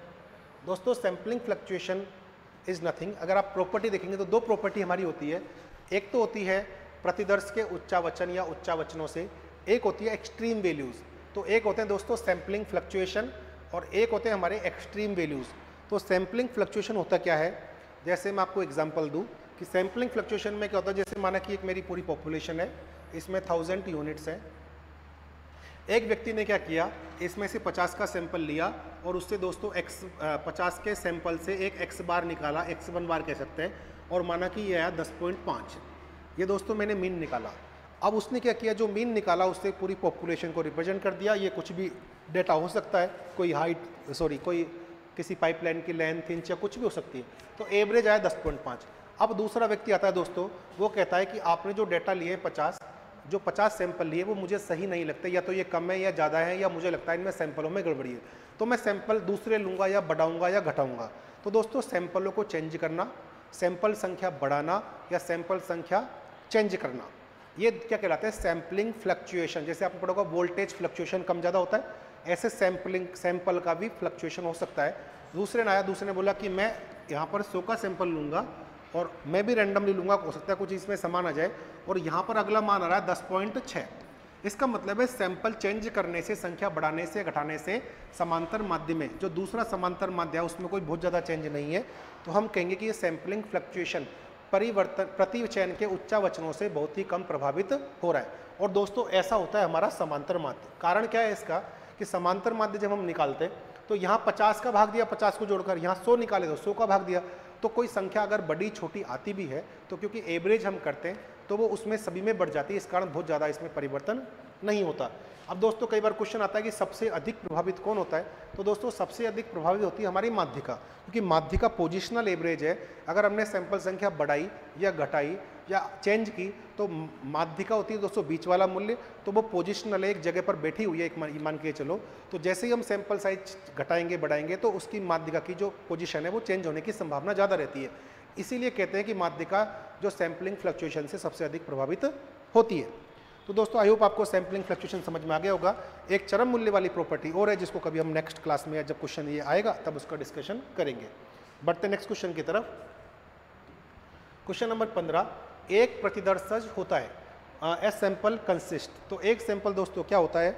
दोस्तों सैम्पलिंग फ्लक्चुएशन इज नथिंग, अगर आप प्रॉपर्टी देखेंगे तो दो प्रॉपर्टी हमारी होती है। एक तो होती है प्रतिदर्श के उच्चावचन या उच्चावचनों से, एक होती है एक्सट्रीम वैल्यूज। तो एक होते हैं दोस्तों सैम्पलिंग फ्लक्चुएशन और एक होते हैं हमारे एक्सट्रीम वैल्यूज। तो सैम्पलिंग फ्लक्चुएशन होता क्या है, जैसे मैं आपको एग्जांपल दूं कि सैम्पलिंग फ्लक्चुएशन में क्या होता है, जैसे माना कि एक मेरी पूरी पॉपुलेशन है, इसमें 1000 यूनिट्स हैं। एक व्यक्ति ने क्या किया, इसमें से 50 का सैंपल लिया और उससे दोस्तों 50 के सैंपल से एक x बार निकाला, x1 बार कह सकते हैं, और माना कि ये आया 10.5। ये दोस्तों मैंने मीन निकाला। अब उसने क्या किया, जो मीन निकाला उससे पूरी पॉपुलेशन को रिप्रेजेंट कर दिया। ये कुछ भी डेटा हो सकता है, कोई कोई किसी पाइपलाइन की लेंथ, इंच या कुछ भी हो सकती है। तो एवरेज आया 10.5। अब दूसरा व्यक्ति आता है दोस्तों, वो कहता है कि आपने जो डेटा लिए 50 सैंपल लिए वो मुझे सही नहीं लगते, या तो ये कम है या ज़्यादा है, या मुझे लगता है इनमें सैंपलों में गड़बड़ी है, तो मैं सैंपल दूसरे लूँगा या बढ़ाऊँगा या घटाऊँगा। तो दोस्तों सैंपलों को चेंज करना, सैंपल संख्या बढ़ाना या सैंपल संख्या चेंज करना, ये क्या कहलाता है, सैंपलिंग फ्लक्चुएशन। जैसे आपने पढ़ा होगा वोल्टेज फ्लक्चुएशन कम ज़्यादा होता है, ऐसे सैंपल का भी फ्लक्चुएशन हो सकता है। दूसरे ने आया, दूसरे ने बोला कि मैं यहाँ पर 100 का सैंपल लूँगा और मैं भी रैंडमली लूँगा, हो सकता है कुछ इसमें समान आ जाए, और यहाँ पर अगला मान आ रहा है 10.6। इसका मतलब है सैंपल चेंज करने से, संख्या बढ़ाने से घटाने से समांतर माध्य में जो दूसरा समांतर माध्य है उसमें कोई बहुत ज़्यादा चेंज नहीं है। तो हम कहेंगे कि ये सैंपलिंग फ्लक्चुएशन प्रतिचयन के उच्चावचनों से बहुत ही कम प्रभावित हो रहा है। और दोस्तों ऐसा होता है हमारा समांतर माध्य। कारण क्या है इसका, कि समांतर माध्य जब हम निकालते हैं तो यहाँ 50 का भाग दिया, 50 को जोड़कर यहाँ 100 निकाले तो 100 का भाग दिया, तो कोई संख्या अगर बड़ी छोटी आती भी है तो क्योंकि एवरेज हम करते हैं तो वो उसमें सभी में बढ़ जाती है, इस कारण बहुत ज़्यादा इसमें परिवर्तन नहीं होता। अब दोस्तों कई बार क्वेश्चन आता है कि सबसे अधिक प्रभावित कौन होता है, तो दोस्तों सबसे अधिक प्रभावित होती है हमारी माध्यिका, क्योंकि माध्यिका पोजिशनल एवरेज है। अगर हमने सैंपल संख्या बढ़ाई या घटाई या चेंज की तो माध्यिका होती है दोस्तों बीच वाला मूल्य, तो वो पोजिशनल एक जगह पर बैठी हुई है, एक मान के चलो। तो जैसे ही हम सैंपल साइज घटाएंगे बढ़ाएंगे तो उसकी माध्यिका की जो पोजीशन है वो चेंज होने की संभावना ज़्यादा रहती है। इसीलिए कहते हैं कि माध्यिका जो सैंपलिंग फ्लक्चुएशन से सबसे अधिक प्रभावित होती है। तो दोस्तों आई होप आपको सैंपलिंग फ्लक्चुएशन समझ में आ गया होगा। एक चरम मूल्य वाली प्रॉपर्टी और है जिसको कभी हम नेक्स्ट क्लास में, जब क्वेश्चन ये आएगा तब उसका डिस्कशन करेंगे। बढ़ते नेक्स्ट क्वेश्चन की तरफ। क्वेश्चन नंबर 15, एक प्रतिदर्शज होता है, ए सैंपल कंसिस्ट। तो एक सैंपल दोस्तों क्या होता है,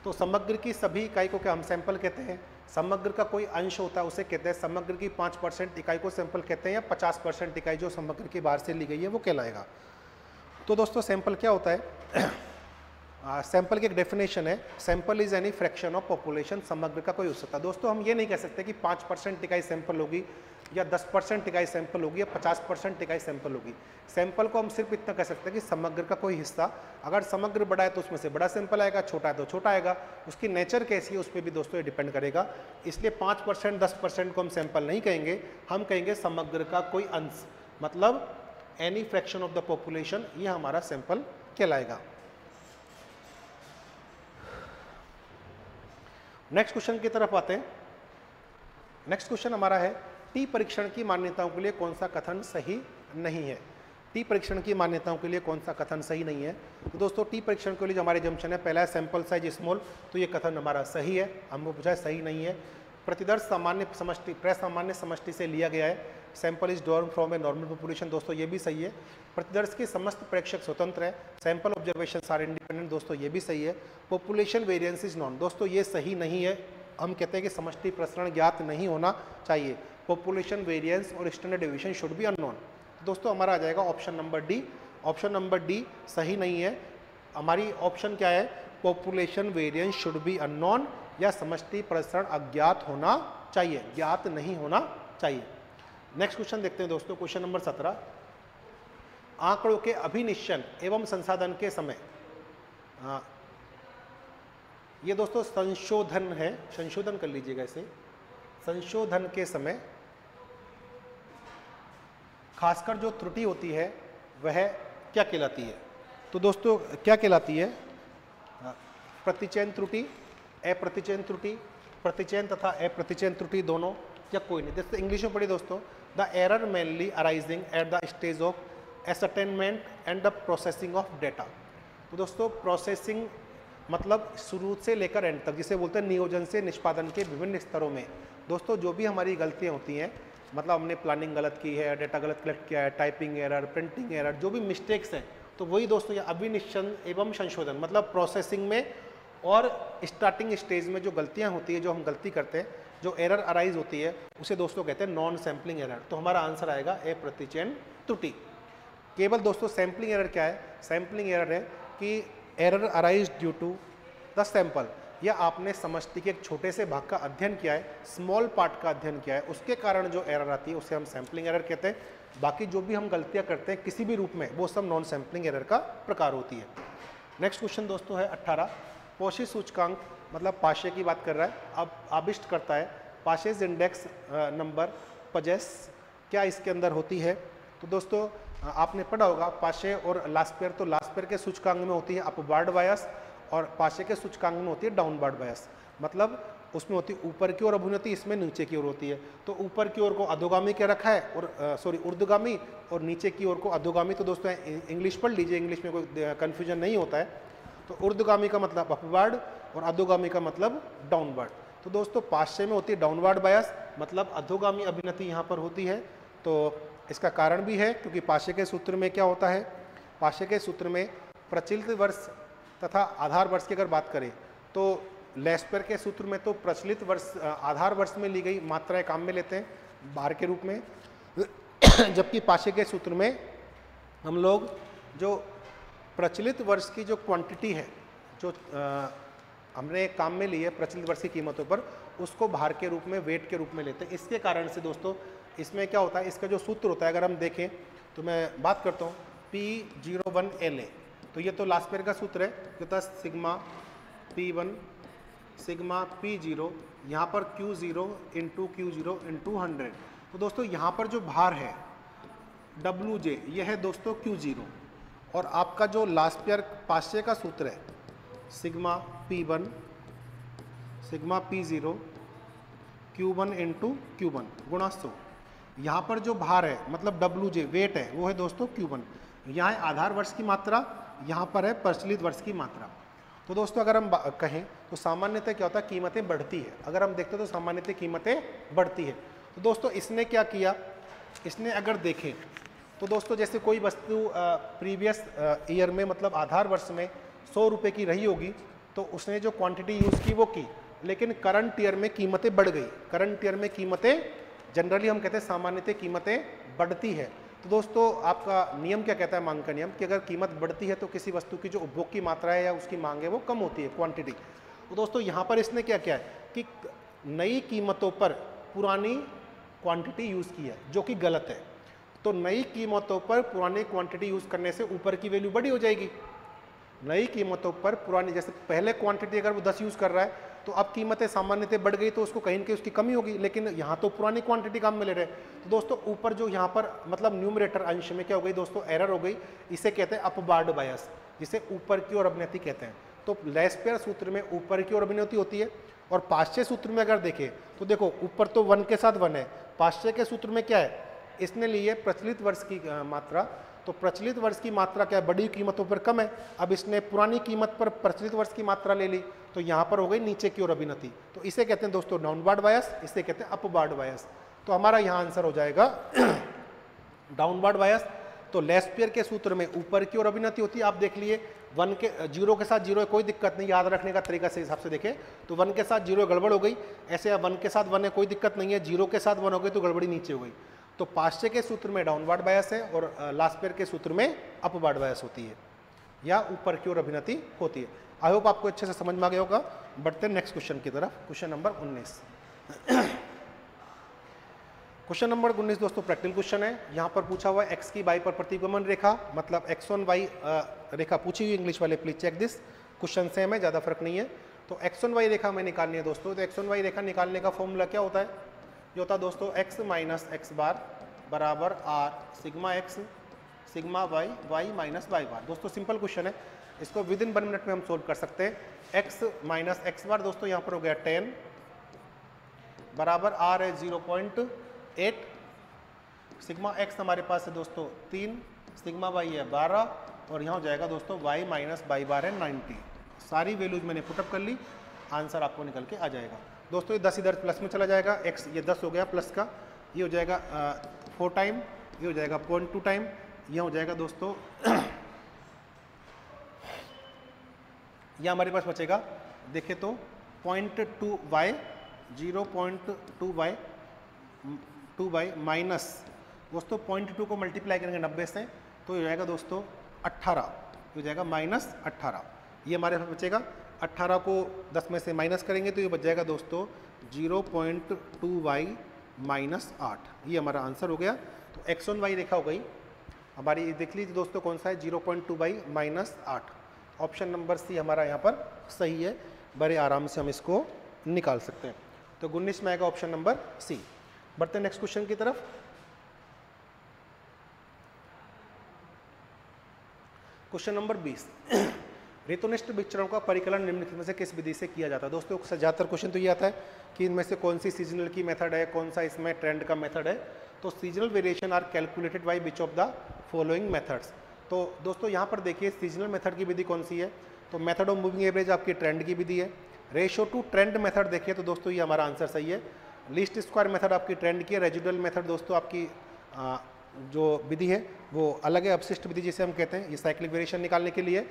तो समग्र की सभी इकाई को क्या हम सैंपल कहते हैं। समग्र का कोई अंश होता है उसे कहते हैं समग्र की 5% इकाई को सैंपल कहते हैं, या 50% इकाई जो समग्र की बाहर से ली गई है वो कहलाएगा। तो दोस्तों सैंपल क्या होता है, सैंपल की एक डेफिनेशन है, sample is any fraction of population. समग्र का कोई हो सकता है। दोस्तों हम ये नहीं कह सकते कि 5% इकाई सैंपल होगी या 10% इकाई सैंपल होगी या 50% इकाई सैंपल होगी। सैंपल को हम सिर्फ इतना कह सकते हैं कि समग्र का कोई हिस्सा, अगर समग्र बड़ा है तो उसमें से बड़ा सैंपल आएगा, छोटा है तो छोटा आएगा। उसकी नेचर कैसी है उस पर भी दोस्तों ये डिपेंड करेगा। इसलिए 5% 10% को हम सैंपल नहीं कहेंगे, हम कहेंगे समग्र का कोई अंश, मतलब any fraction of the population, ये हमारा सैंपल कहलाएगा। नेक्स्ट क्वेश्चन की तरफ आते हैं। नेक्स्ट क्वेश्चन हमारा है टी परीक्षण की मान्यताओं के लिए कौन सा कथन सही नहीं है। टी परीक्षण की मान्यताओं के लिए कौन सा कथन सही नहीं है। तो दोस्तों टी परीक्षण के लिए जो हमारे जंक्शन है, पहला है सैंपल साइज स्मॉल, तो ये कथन हमारा सही है, हमको पूछा है सही नहीं है। प्रतिदर्श सामान्य समष्टि सामान्य समष्टि से लिया गया है, sample is drawn from a normal population, दोस्तों ये भी सही है। प्रतिदर्श के समस्त प्रेक्षक स्वतंत्र है, सैंपल ऑब्जर्वेशन आर इंडिपेंडेंट, दोस्तों ये भी सही है। पॉपुलेशन वेरिएंस इज नॉन, दोस्तों ये सही नहीं है, हम कहते हैं कि समष्टि प्रसरण ज्ञात नहीं होना चाहिए। पॉपुलेशन वेरिएंस और standard deviation should be unknown, दोस्तों हमारा आ जाएगा option number D. Option number D सही नहीं है, हमारी ऑप्शन क्या है, population variance should be unknown या समष्टि प्रसरण अज्ञात होना चाहिए, ज्ञात नहीं होना चाहिए। नेक्स्ट क्वेश्चन देखते हैं दोस्तों, क्वेश्चन नंबर 17, आंकड़ों के अभिनिश्चन एवं संसाधन के समय, ये दोस्तों संशोधन है, संशोधन कर लीजिएगा इसे, संशोधन के समय खासकर जो त्रुटि होती है वह क्या कहलाती है। तो दोस्तों क्या कहलाती है, प्रतिचयन त्रुटि, अप्रतिचयन त्रुटि, प्रतिचयन तथा अप्रतिचयन त्रुटि दोनों, या कोई नहीं। जैसे इंग्लिश में पढ़िए दोस्तों, the error mainly arising at the stage of ascertainment and the processing of data. तो दोस्तों प्रोसेसिंग मतलब शुरू से लेकर एंड तक, जिसे बोलते हैं नियोजन से निष्पादन के विभिन्न स्तरों में, दोस्तों जो भी हमारी गलतियाँ होती हैं, मतलब हमने प्लानिंग गलत की है, डेटा गलत कलेक्ट किया है, टाइपिंग एरर, प्रिंटिंग एरर, जो भी मिस्टेक्स हैं, तो वही दोस्तों ये अभिनिश्चन एवं संशोधन, मतलब प्रोसेसिंग में और स्टार्टिंग स्टेज में जो गलतियां होती है, जो हम गलती करते हैं, जो एरर अराइज होती है, उसे दोस्तों कहते हैं नॉन सैम्पलिंग एरर। तो हमारा आंसर आएगा अप्रतिचयन त्रुटि। केवल दोस्तों सैम्पलिंग एरर क्या है, सैम्पलिंग एरर है कि error arise due to the sample, या आपने समष्टि के एक छोटे से भाग का अध्ययन किया है, स्मॉल पार्ट का अध्ययन किया है, उसके कारण जो एरर आती है उसे हम सैम्पलिंग एरर कहते हैं। बाकी जो भी हम गलतियां करते हैं किसी भी रूप में, वो सब नॉन सैम्पलिंग एरर का प्रकार होती है। नेक्स्ट क्वेश्चन दोस्तों है 18, पॉशी सूचकांक, मतलब पाशे की बात कर रहा है, अब आविष्ट करता है पाशेज इंडेक्स नंबर पजेस, क्या इसके अंदर होती है। तो दोस्तों आपने पढ़ा होगा पाशे और लास्पेयर, तो लास्पेयर के सूचकांक में होती है अपवार्ड बायस और पाशे के सूचकांक में होती है डाउनवार्ड बायस, मतलब उसमें होती है ऊपर की ओर अभ्युन्नति, इसमें नीचे की ओर होती है। तो ऊपर की ओर को अधोगामी क्या रखा है, और ऊर्ध्वगामी, और नीचे की ओर को अधोगामी। तो दोस्तों इंग्लिश पढ़ लीजिए, इंग्लिश में कोई कन्फ्यूजन नहीं होता है। तो ऊर्ध्वगामी का मतलब अपवार्ड और अधोगामी का मतलब डाउनवार्ड। तो दोस्तों पाशे में होती है डाउनवार्ड बायस, मतलब अधोगामी अभिन्नति यहाँ पर होती है। तो इसका कारण भी है क्योंकि पाशे के सूत्र में क्या होता है, पाशे के सूत्र में प्रचलित वर्ष तथा आधार वर्ष की अगर बात करें तो लेस्पेयर के सूत्र में तो प्रचलित वर्ष आधार वर्ष में ली गई मात्राएं काम में लेते हैं भार के रूप में, जबकि पाशे के सूत्र में हम लोग जो प्रचलित वर्ष की जो क्वांटिटी है, जो हमने काम में ली है प्रचलित वर्ष की कीमतों पर, उसको भार के रूप में, वेट के रूप में लेते हैं। इसके कारण से दोस्तों इसमें क्या होता है, इसका जो सूत्र होता है अगर हम देखें तो मैं बात करता हूँ P01LA, तो ये तो लास्पेयर का सूत्र है, जो था सिग्मा P1 सिग्मा P0, यहाँ पर Q0 इंटू Q0 इंटू 100। तो दोस्तों यहाँ पर जो भार है WJ, ये है दोस्तों Q0, और आपका जो लास्पेयर पाशे का सूत्र है sigma P1 sigma P0 Q1 into Q1 गुणा 100। यहाँ पर जो भार है मतलब WJ वेट है, वो है दोस्तों Q1। यहाँ है आधार वर्ष की मात्रा, यहाँ पर है प्रचलित वर्ष की मात्रा। तो दोस्तों अगर हम कहें तो सामान्यतः क्या होता है, कीमतें बढ़ती है। अगर हम देखते हैं तो सामान्यतः कीमतें बढ़ती है। तो दोस्तों इसने क्या किया, इसने अगर देखें तो दोस्तों जैसे कोई वस्तु प्रीवियस ईयर में मतलब आधार वर्ष में 100 रुपये की रही होगी, तो उसने जो क्वांटिटी यूज़ की वो की, लेकिन करंट ईयर में कीमतें बढ़ गई। करंट ईयर में कीमतें जनरली हम कहते हैं सामान्यतः कीमतें बढ़ती है। तो दोस्तों आपका नियम क्या कहता है, मांग का नियम, कि अगर कीमत बढ़ती है तो किसी वस्तु की जो उपभोग की मात्रा है या उसकी मांग है वो कम होती है, क्वांटिटी। तो दोस्तों यहाँ पर इसने क्या किया है कि नई कीमतों पर पुरानी क्वांटिटी यूज़ की है, जो कि गलत है। तो नई कीमतों पर पुरानी क्वांटिटी यूज़ करने से ऊपर की वैल्यू बड़ी हो जाएगी। नई कीमतों पर पुरानी, जैसे पहले क्वांटिटी अगर वो 10 यूज़ कर रहा है तो अब कीमतें सामान्यतः बढ़ गई तो उसको कहीं न कहीं उसकी कमी होगी, लेकिन यहाँ तो पुरानी क्वांटिटी काम में ले रहे हैं। तो दोस्तों ऊपर जो यहाँ पर मतलब न्यूमरेटर अंश में क्या हो गई दोस्तों, एरर हो गई। इसे कहते हैं अपवार्ड बायस, जिसे ऊपर की ओर अभिन्नति कहते हैं। तो लेस्पेयर सूत्र में ऊपर की ओर अभिन्नति होती है और पाश्चय सूत्र में अगर देखें तो देखो ऊपर तो 1 के साथ 1 है, पाश्चय के सूत्र में क्या है, इसने ली है प्रचलित वर्ष की मात्रा, तो प्रचलित वर्ष की मात्रा क्या है, बड़ी कीमतों पर कम है। अब इसने पुरानी कीमत पर प्रचलित वर्ष की मात्रा ले ली, तो यहाँ पर हो गई नीचे की ओर अभिनति। तो इसे कहते हैं दोस्तों डाउनवर्ड बायस, इसे कहते हैं अपवर्ड बायस। तो हमारा यहाँ आंसर हो जाएगा डाउनवर्ड बायस। तो लेस्पियर के सूत्र में ऊपर की ओर अभिनति होती है। आप देख लिए 1 के 0 के साथ 0 है, कोई दिक्कत नहीं, याद रखने का तरीका से हिसाब से देखें तो 1 के साथ 0 गड़बड़ हो गई, ऐसे 1 के साथ 1 है, कोई दिक्कत नहीं है, 0 के साथ 1 हो गई तो गड़बड़ी नीचे हो गई। तो पाश्चय के सूत्र में डाउनवर्ड बायस है और लास्पियर के सूत्र में अपवर्ड बायस होती है, या ऊपर की ओर अभिनति होती है। आई होप आपको अच्छे से समझ में आ गया होगा। बढ़ते हैं नेक्स्ट क्वेश्चन की तरफ, क्वेश्चन नंबर 19। क्वेश्चन नंबर 19 दोस्तों प्रैक्टिकल क्वेश्चन है। यहाँ पर पूछा हुआ है एक्स की वाई पर प्रतिगमन रेखा, मतलब x1y रेखा पूछी हुई, इंग्लिश वाले please check this, question same है, ज़्यादा फर्क नहीं है। तो x1y रेखा हमें निकालनी है दोस्तों। तो x1y रेखा निकालने का फॉर्मूला क्या होता है, ये होता है दोस्तों x माइनस एक्स बार बराबर r sigma x sigma y y minus y bar. दोस्तों सिंपल क्वेश्चन है, इसको विद इन 1 मिनट में हम सोल्व कर सकते हैं। x माइनस एक्स बार दोस्तों यहाँ पर हो गया 10 बराबर r है 0.8, सिग्मा x हमारे पास है दोस्तों 3, सिग्मा y है 12 और यहाँ हो जाएगा दोस्तों y माइनस वाई बार है 90। सारी वैल्यूज मैंने पुटअप कर ली, आंसर आपको निकल के आ जाएगा। दोस्तों ये 10 इधर प्लस में चला जाएगा, x ये 10 हो गया प्लस का, ये हो जाएगा 4 टाइम, ये हो जाएगा 0.2 टाइम, ये हो जाएगा दोस्तों यह हमारे पास बचेगा देखें तो 0.2y 0.2y 2y माइनस दोस्तों 0.2 को मल्टीप्लाई करेंगे 90 से तो ये हो जाएगा दोस्तों 18, हो जाएगा माइनस 18। ये हमारे पास बचेगा 18 को 10 में से माइनस करेंगे तो ये बच जाएगा दोस्तों 0.2y माइनस 8। ये हमारा आंसर हो गया। तो x1y रेखा हो गई हमारी, देख लीजिए दोस्तों कौन सा है 0.2y minus 8। Option number C हमारा यहाँ पर सही है, बड़े आराम से हम इसको निकाल सकते हैं। तो 19 में आएगा ऑप्शन नंबर सी। बढ़ते हैं नेक्स्ट क्वेश्चन की तरफ। क्वेश्चन नंबर 20 ऋतुनिष्ठ विचरणों का परिकलन निम्नलिखित में से किस विधि से किया जाता है। दोस्तों ज़्यादातर क्वेश्चन तो ये आता है कि इनमें से कौन सी सीजनल की मेथड है, कौन सा इसमें ट्रेंड का मेथड है। तो seasonal variation are calculated by which of the following methods. तो दोस्तों यहाँ पर देखिए सीजनल मेथड की विधि कौन सी है, तो मेथड ऑफ मूविंग एवरेज आपकी ट्रेंड की विधि है। रेशियो टू ट्रेंड मेथड देखिए तो दोस्तों ये हमारा आंसर सही है। लीस्ट स्क्वायर मेथड आपकी ट्रेंड की है। रेजिडुअल मेथड दोस्तों आपकी जो विधि है वो अलग है, अपशिष्ट विधि जिसे हम कहते हैं, ये साइक्लिक वेरिएशन निकालने के लिए।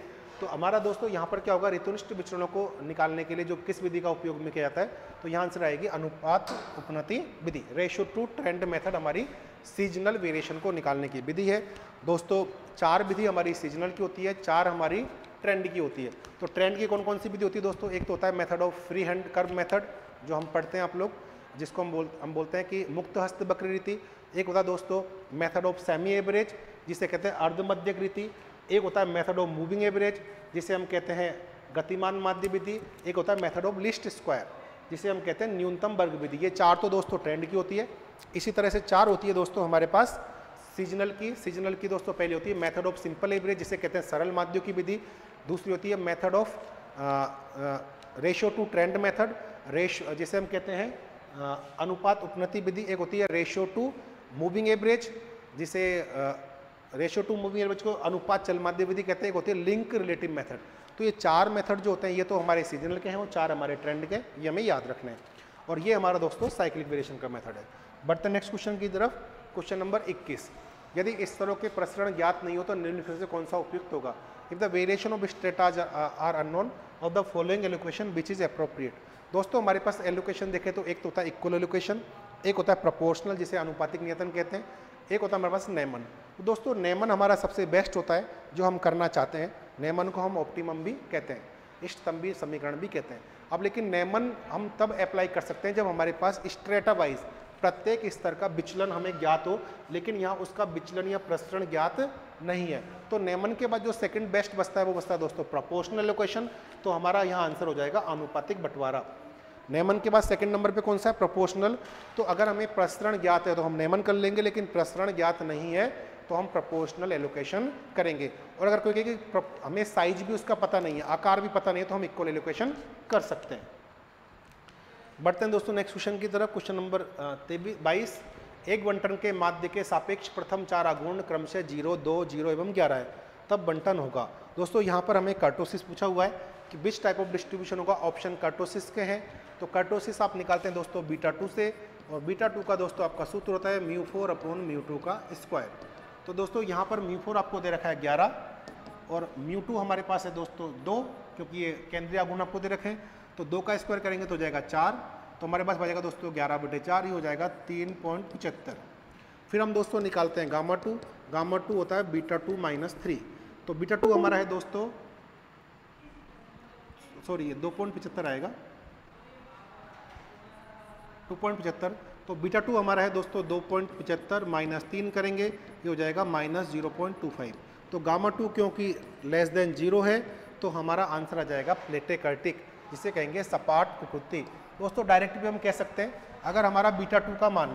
तो हमारा दोस्तों यहाँ पर क्या होगा, ऋतुनिष्ठ विचरणों को निकालने के लिए जो किस विधि का उपयोग में किया जाता है, तो यहाँ आंसर आएगी अनुपात उपनति विधि। रेशियो टू ट्रेंड मेथड हमारी सीजनल वेरिएशन को निकालने की विधि है। दोस्तों 4 विधि हमारी सीजनल की होती है, 4 हमारी ट्रेंड की होती है। तो ट्रेंड की कौन कौन सी विधि होती है दोस्तों, एक तो होता है method of free hand curve method जो हम पढ़ते हैं आप लोग, जिसको हम बोलते हैं कि मुक्त हस्त वक्र रीति। एक होता है दोस्तों मेथड ऑफ सेमी एवरेज जिसे कहते हैं अर्ध मध्यक रीति। एक होता है मेथड ऑफ मूविंग एवरेज जिसे हम कहते हैं गतिमान माध्य विधि। एक होता है मेथड ऑफ लीस्ट स्क्वायर जिसे हम कहते हैं न्यूनतम वर्ग विधि। ये 4 तो दोस्तों ट्रेंड की होती है। इसी तरह से 4 होती है दोस्तों हमारे पास सीजनल की। सीजनल की दोस्तों पहली होती है मेथड ऑफ सिंपल एवरेज जिसे कहते हैं सरल माध्यों की विधि। दूसरी होती है method of ratio two trend method, जिसे हम कहते हैं अनुपात उपनति विधि। एक होती है रेशियो टू मूविंग एवरेज जिसे रेशियो टू मूविंग एवरेज को अनुपात चल माध्य विधि कहते हैं। एक होती है लिंक रिलेटिव मेथड। तो ये 4 मेथड जो होते हैं ये तो हमारे सीजनल के हैं, वो 4 हमारे ट्रेंड के, ये हमें याद रखना है। और ये हमारा दोस्तों साइक्लिक वेरिएशन का मेथड है। बढ़ते नेक्स्ट क्वेश्चन की तरफ। क्वेश्चन नंबर 21, यदि इस तरह के प्रसरण ज्ञात नहीं हो तो निम्नलिखित से कौन सा उपयुक्त होगा। If the variation of stratas are unknown of the following allocation which is appropriate. दोस्तों हमारे पास एलोकेशन देखें तो एक तो होता है इक्वल एलोकेशन, एक होता है प्रोपोर्शनल जिसे अनुपातिक नियतन कहते हैं, एक होता है हमारे पास नेमन। तो दोस्तों नेमन हमारा सबसे बेस्ट होता है जो हम करना चाहते हैं। नेमन को हम ऑप्टिमम भी कहते हैं, इष्टतम समीकरण भी कहते हैं। अब लेकिन नेमन हम तब अप्लाई कर सकते हैं जब हमारे पास स्ट्रेटा वाइज प्रत्येक स्तर का विचलन हमें ज्ञात हो, लेकिन यहाँ उसका विचलन या प्रसरण ज्ञात नहीं है। तो नेमन के बाद जो सेकंड बेस्ट बचता है वो बचता है दोस्तों प्रोपोर्शनल एलोकेशन। तो हमारा यहाँ आंसर हो जाएगा आनुपातिक बंटवारा। नेमन के बाद सेकंड नंबर पे कौन सा है, प्रोपोर्शनल। तो अगर हमें प्रसरण ज्ञात है तो हम नेमन कर लेंगे, लेकिन प्रसरण ज्ञात नहीं है तो हम प्रोपोर्शनल एलोकेशन करेंगे। और अगर कोई कहे कि हमें साइज भी उसका पता नहीं है, आकार भी पता नहीं है, तो हम इक्वल एलोकेशन कर सकते हैं। बढ़ते हैं दोस्तों नेक्स्ट क्वेश्चन की तरफ। Question number 22। एक बंटन के माध्य के सापेक्ष प्रथम 4 आघूर्ण क्रमशः 0, 2, 0 एवं 11 है, तब बंटन होगा। दोस्तों यहाँ पर हमें कर्टोसिस पूछा हुआ है कि विच टाइप ऑफ डिस्ट्रीब्यूशन होगा। ऑप्शन कर्टोसिस के हैं, तो कर्टोसिस आप निकालते हैं दोस्तों बीटा 2 से, और बीटा 2 का दोस्तों आपका सूत्र होता है μ4/μ2 का स्क्वायर। तो दोस्तों यहाँ पर μ4 आपको दे रखा है 11 और μ2 हमारे पास है दोस्तों 2, क्योंकि ये केंद्रीय आघूर्ण आपको दे रखे हैं। तो 2 का स्क्वायर करेंगे तो हो जाएगा 4, तो हमारे पास बचेगा दोस्तों 11/4 ही हो जाएगा 3.75। फिर हम दोस्तों निकालते हैं गामा 2। गामा 2 होता है बीटा 2 - 3। तो बीटा 2 हमारा है दोस्तों, सॉरी 2.75 आएगा, 2.75। तो बीटा 2 हमारा है दोस्तों 2.75 - 3 करेंगे, ये हो जाएगा -0.25। तो गामा 2 क्योंकि लेस देन 0 है, तो हमारा आंसर आ जाएगा प्लेटेकर्टिक, जिसे कहेंगे सपाट कुकुत्ती। दोस्तों डायरेक्ट भी हम कह सकते हैं, अगर हमारा बीटा 2 का मान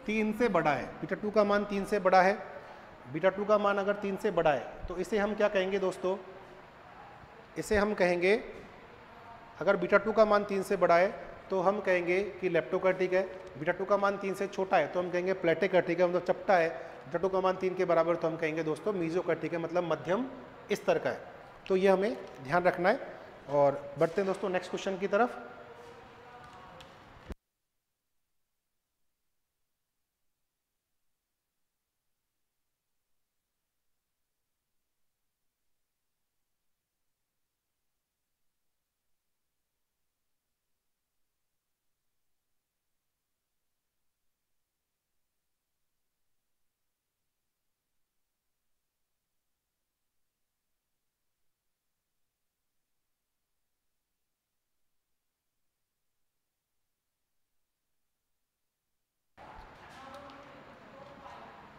3 से बड़ा है, बीटा 2 का मान 3 से बड़ा है, बीटा 2 का मान अगर 3 से बड़ा है, तो इसे हम क्या कहेंगे दोस्तों, इसे हम कहेंगे, अगर बीटा 2 का मान 3 से बड़ा है तो हम कहेंगे कि लेप्टोकर्टिक है। बीटा 2 का मान 3 से छोटा है तो हम कहेंगे प्लेटेकर्टिक है, मतलब चपटा है। बीटा 2 का मान 3 के बराबर तो हम कहेंगे दोस्तों मीजोकर्टिक है, मतलब मध्यम स्तर का है। तो ये हमें ध्यान रखना है। और बढ़ते हैं दोस्तों नेक्स्ट क्वेश्चन की तरफ।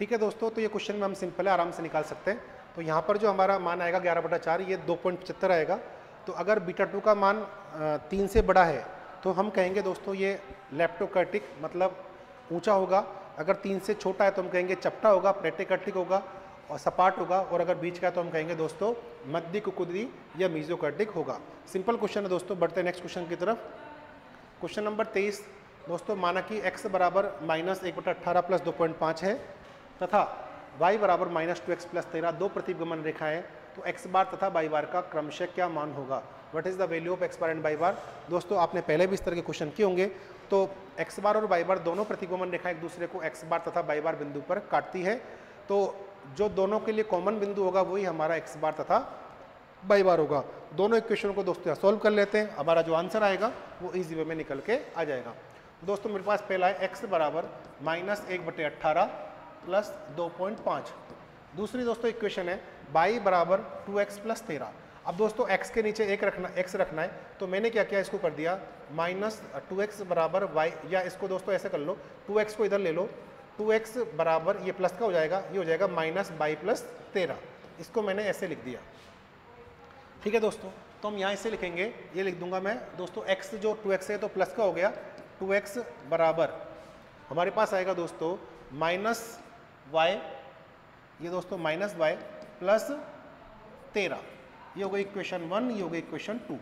ठीक है दोस्तों, तो ये क्वेश्चन में हम सिंपल है, आराम से निकाल सकते हैं। तो यहाँ पर जो हमारा मान आएगा 11/4, ये 2.75 आएगा। तो अगर बीटा 2 का मान 3 से बड़ा है तो हम कहेंगे दोस्तों ये लेप्टोकर्टिक, मतलब ऊंचा होगा। अगर 3 से छोटा है तो हम कहेंगे चपटा होगा, प्लेटेकर्टिक होगा और सपाट होगा। और अगर बीच का है तो हम कहेंगे दोस्तों मध्य कुकुदी या मीजोकर्टिक होगा। सिंपल क्वेश्चन है दोस्तों। बढ़ते हैं नेक्स्ट क्वेश्चन की तरफ। Question number 23। दोस्तों माना कि x बराबर -1/18 + 2.5 है तथा y बराबर -2x + 13 दो प्रतिगमन रेखा है, तो x बार तथा y बार का क्रमशः क्या मान होगा। What is the value of x bar and y बार। दोस्तों आपने पहले भी इस तरह के क्वेश्चन किए होंगे। तो x बार और y बार दोनों प्रतिगमन रेखा एक दूसरे को x बार तथा y बार बिंदु पर काटती है। तो जो दोनों के लिए कॉमन बिंदु होगा वही हमारा x बार तथा y बार होगा। दोनों इक्वेशन को दोस्तों सॉल्व कर लेते हैं, हमारा जो आंसर आएगा वो इजी वे में निकल के आ जाएगा। दोस्तों मेरे पास पहला है x बराबर -1/18 + 2.5। दूसरी दोस्तों इक्वेशन है y बराबर 2x + 13। अब दोस्तों x के नीचे एक रखना, x रखना है, तो मैंने क्या किया, इसको कर दिया -2x बराबर y, या इसको दोस्तों ऐसे कर लो, 2x को इधर ले लो, 2x बराबर ये प्लस का हो जाएगा, ये हो जाएगा -y + 13। इसको मैंने ऐसे लिख दिया। ठीक है दोस्तों, तो हम यहाँ इसे लिखेंगे, ये लिख दूंगा मैं दोस्तों, x जो 2x है तो प्लस का हो गया, 2x बराबर हमारे पास आएगा दोस्तों -y, ये दोस्तों -y + 13। ये हो गई इक्वेशन 1, ये हो गई इक्वेशन 2।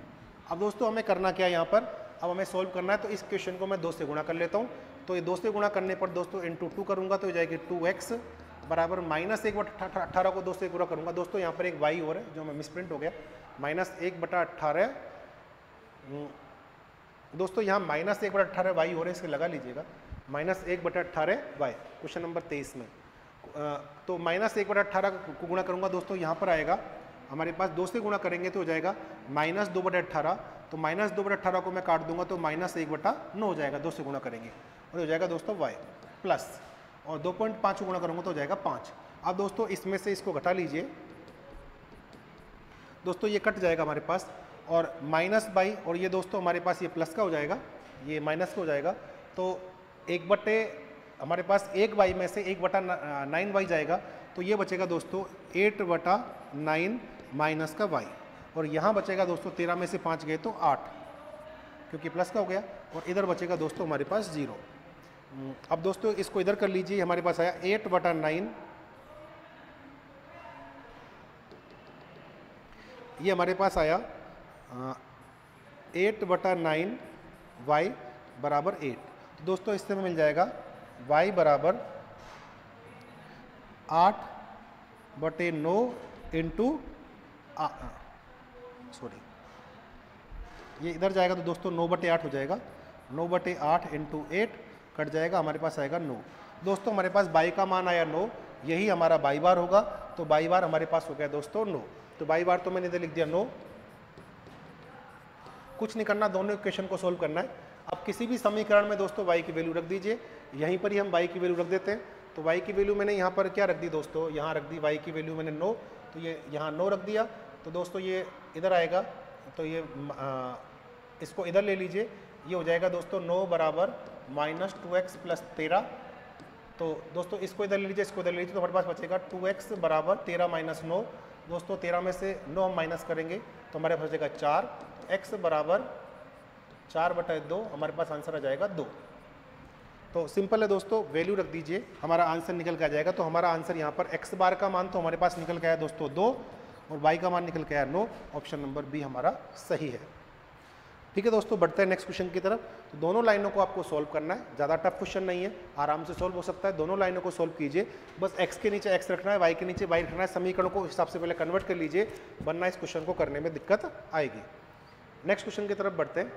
अब दोस्तों हमें करना क्या है यहाँ पर, अब हमें सॉल्व करना है। तो इस क्वेश्चन को मैं 2 से गुणा कर लेता हूँ। तो ये 2 से गुणा करने पर दोस्तों × 2 करूँगा तो हो जाएगी 2x बराबर -1/18 को 2 से गुणा करूँगा। दोस्तों यहाँ पर एक y और है जो मैं मिसप्रिंट हो गया, -1/18। दोस्तों यहाँ -1/18 y हो रहा है, इसके लगा लीजिएगा, -1/18 y क्वेश्चन नंबर 23 में। तो -1/18 को गुणा करूँगा दोस्तों, यहाँ पर आएगा हमारे पास 2 से गुणा करेंगे तो हो जाएगा -2/18। तो -2/18 को मैं काट दूंगा तो -1/9 हो जाएगा, 2 से गुणा करेंगे और हो जाएगा दोस्तों y प्लस, और 2.5 को गुणा करूँगा तो हो जाएगा 5। अब दोस्तों इसमें से इसको घटा लीजिए दोस्तों, ये कट जाएगा हमारे पास, और -y और ये दोस्तों हमारे पास ये प्लस का हो जाएगा, ये माइनस का हो जाएगा। तो हमारे पास 1y में से 1/9y जाएगा, तो ये बचेगा दोस्तों 8/9 माइनस का y, और यहाँ बचेगा दोस्तों 13 में से 5 गए तो 8, क्योंकि प्लस का हो गया, और इधर बचेगा दोस्तों हमारे पास 0। अब दोस्तों इसको इधर कर लीजिए, हमारे पास आया 8/9, ये हमारे पास आया 8/9 y बराबर 8। तो दोस्तों इससे में मिल जाएगा y बराबर 8/9 इंटू सॉरी ये इधर जाएगा तो दोस्तों 9/8 हो जाएगा। 9/8 इंटू 8 कट जाएगा, हमारे पास आएगा 9। दोस्तों हमारे पास बाई का मान आया 9, यही हमारा बाई बार होगा। तो बाई बार हमारे पास हो गया दोस्तों 9। तो बाई बार तो मैंने इधर लिख दिया 9। कुछ नहीं करना, दोनों इक्वेशन को सोल्व करना है। अब किसी भी समीकरण में दोस्तों y की वैल्यू रख दीजिए। यहीं पर ही हम y की वैल्यू रख देते हैं। तो y की वैल्यू मैंने यहाँ पर क्या रख दी दोस्तों, यहाँ रख दी y की वैल्यू मैंने 9। तो ये यहाँ 9 रख दिया। तो दोस्तों ये इधर आएगा, तो ये इसको इधर ले लीजिए। ये हो जाएगा दोस्तों 9 बराबर -2x + 13। तो दोस्तों इसको इधर ले लीजिए, इसको इधर ले लीजिए, तो हमारे पास बचेगा 2x बराबर 13 - 9। दोस्तों 13 में से 9 हम माइनस करेंगे तो हमारे पास बचेगा 4। x बराबर 4/2, हमारे पास आंसर आ जाएगा 2। तो सिंपल है दोस्तों, वैल्यू रख दीजिए, हमारा आंसर निकल के आ जाएगा। तो हमारा आंसर यहाँ पर x बार का मान तो हमारे पास निकल के आया दोस्तों 2 और y का मान निकल के आया 9। ऑप्शन नंबर बी हमारा सही है। ठीक है दोस्तों, बढ़ते हैं नेक्स्ट क्वेश्चन की तरफ। तो दोनों लाइनों को आपको सोल्व करना है, ज़्यादा टफ क्वेश्चन नहीं है, आराम से सोल्व हो सकता है। दोनों लाइनों को सोल्व कीजिए, बस x के नीचे x रखना है, y के नीचे y रखना है। समीकरणों को हिसाब से पहले कन्वर्ट कर लीजिए, वरना इस क्वेश्चन को करने में दिक्कत आएगी। नेक्स्ट क्वेश्चन की तरफ बढ़ते हैं।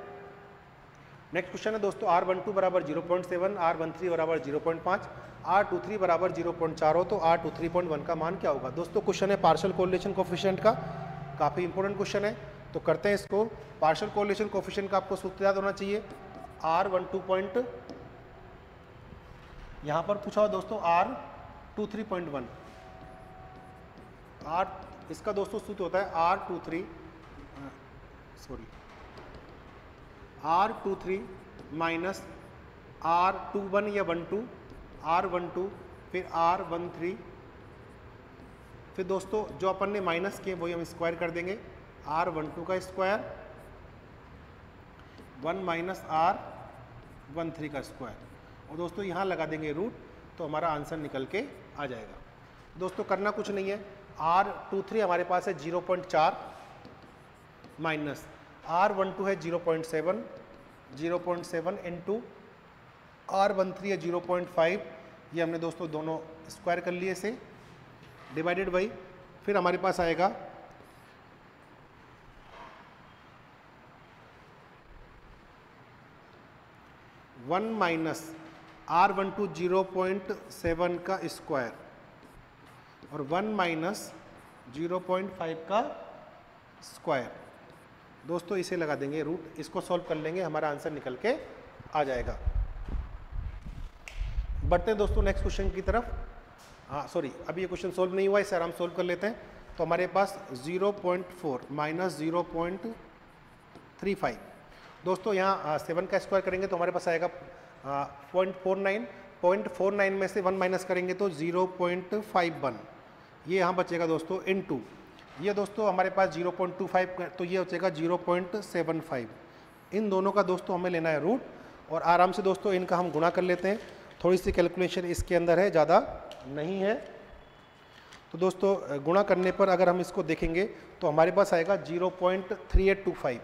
नेक्स्ट क्वेश्चन है दोस्तों R12 बराबर 0.7, R13 बराबर 0.5, R23 बराबर 0.4 हो तो R23.1 का मान क्या होगा। दोस्तों क्वेश्चन है पार्शियल कोरिलेशन कोफिशिएंट का, काफ़ी इंपॉर्टेंट क्वेश्चन है। तो करते हैं इसको। पार्शियल कोरिलेशन कोफिशिएंट का आपको सूत्र याद होना चाहिए। R12 यहाँ पर पूछा हो दोस्तों R23.1। इसका दोस्तों सूत्र होता है R23 माइनस R21 या 12, R12 फिर R13, फिर दोस्तों जो अपन ने माइनस किए वही हम स्क्वायर कर देंगे। R12 का स्क्वायर 1 माइनस R13 का स्क्वायर, और दोस्तों यहाँ लगा देंगे रूट, तो हमारा आंसर निकल के आ जाएगा। दोस्तों करना कुछ नहीं है, R23 हमारे पास है 0.4 माइनस R12 है 0.7 इंटू R13 है 0.5। ये हमने दोस्तों दोनों स्क्वायर कर लिए इसे, डिवाइडेड बाई, फिर हमारे पास आएगा 1 माइनस R12 0.7 का स्क्वायर और 1 माइनस 0.5 का स्क्वायर। दोस्तों इसे लगा देंगे रूट, इसको सॉल्व कर लेंगे, हमारा आंसर निकल के आ जाएगा। बढ़ते हैं दोस्तों नेक्स्ट क्वेश्चन की तरफ। सॉरी, अभी ये क्वेश्चन सॉल्व नहीं हुआ, इसे आराम सोल्व कर लेते हैं। तो हमारे पास 0.4 माइनस 0.35। दोस्तों यहाँ 7 का स्क्वायर करेंगे तो हमारे पास आएगा 0.49। 0.49 में से 1 माइनस करेंगे तो 0.51, ये यहाँ बचेगा दोस्तों इनटू, ये दोस्तों हमारे पास 0.25 तो ये बचेगा 0.75। इन दोनों का दोस्तों हमें लेना है रूट, और आराम से दोस्तों इनका हम गुणा कर लेते हैं। थोड़ी सी कैलकुलेशन इसके अंदर है, ज़्यादा नहीं है। तो दोस्तों गुणा करने पर अगर हम इसको देखेंगे तो हमारे पास आएगा 0.3825,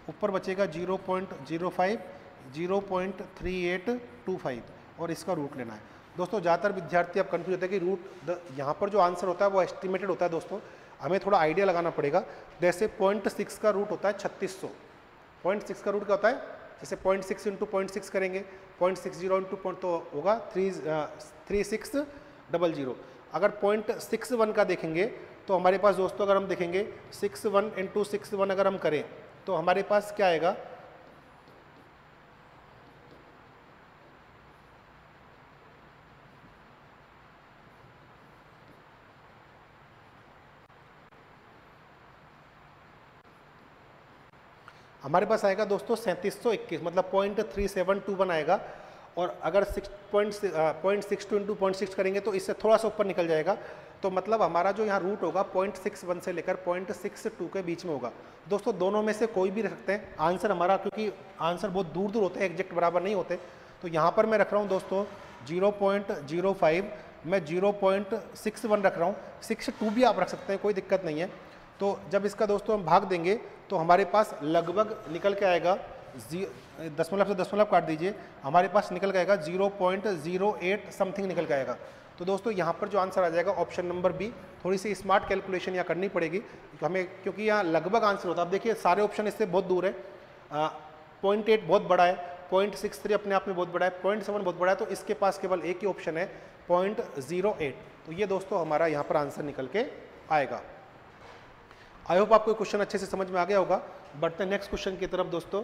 ऊपर बचेगा 0.05, 0.3825, और इसका रूट लेना है। दोस्तों ज़्यादातर विद्यार्थी अब कंफ्यूज होता है कि रूट यहाँ पर जो आंसर होता है वो एस्टिमेटेड होता है। दोस्तों हमें थोड़ा आइडिया लगाना पड़ेगा। जैसे 0.6 का रूट होता है 3600, 0.6 का रूट क्या होता है, जैसे 0.6 इंटू 0.6 करेंगे, 0.60 इंटू तो होगा 3600। अगर 0.61 का देखेंगे तो हमारे पास दोस्तों अगर हम देखेंगे 61 इंटू 61 अगर हम करें तो हमारे पास क्या आएगा, हमारे पास आएगा दोस्तों 3721, मतलब 0.3721 आएगा। और अगर 0.62 इंटू 0.6 करेंगे तो इससे थोड़ा सा ऊपर निकल जाएगा। तो मतलब हमारा जो यहाँ रूट होगा 0.61 से लेकर 0.62 के बीच में होगा। दोस्तों दोनों में से कोई भी रख सकते हैं आंसर हमारा, क्योंकि आंसर बहुत दूर दूर होते हैं, एग्जैक्ट बराबर नहीं होते। तो यहाँ पर मैं रख रहा हूँ दोस्तों 0.05, मैं 0.61 रख रहा हूँ, 62 भी आप रख सकते हैं, कोई दिक्कत नहीं है। तो जब इसका दोस्तों हम भाग देंगे तो हमारे पास लगभग निकल के आएगा दशमलव से दशमलव काट दीजिए, हमारे पास निकल आएगा 0.08 समथिंग निकल के आएगा। तो दोस्तों यहाँ पर जो आंसर आ जाएगा ऑप्शन नंबर बी। थोड़ी सी स्मार्ट कैलकुलेशन यहाँ करनी पड़ेगी हमें, क्योंकि यहाँ लगभग आंसर होता है। अब देखिए सारे ऑप्शन इससे बहुत दूर है, 0.8 बहुत बड़ा है, 0.63 अपने आप में बहुत बड़ा है, 0.7 बहुत बड़ा है, तो इसके पास केवल एक ही ऑप्शन है 0.08। तो ये दोस्तों हमारा यहाँ पर आंसर निकल के आएगा। आई होप आपको क्वेश्चन अच्छे से समझ में आ गया होगा। बढ़ते नेक्स्ट क्वेश्चन की तरफ दोस्तों।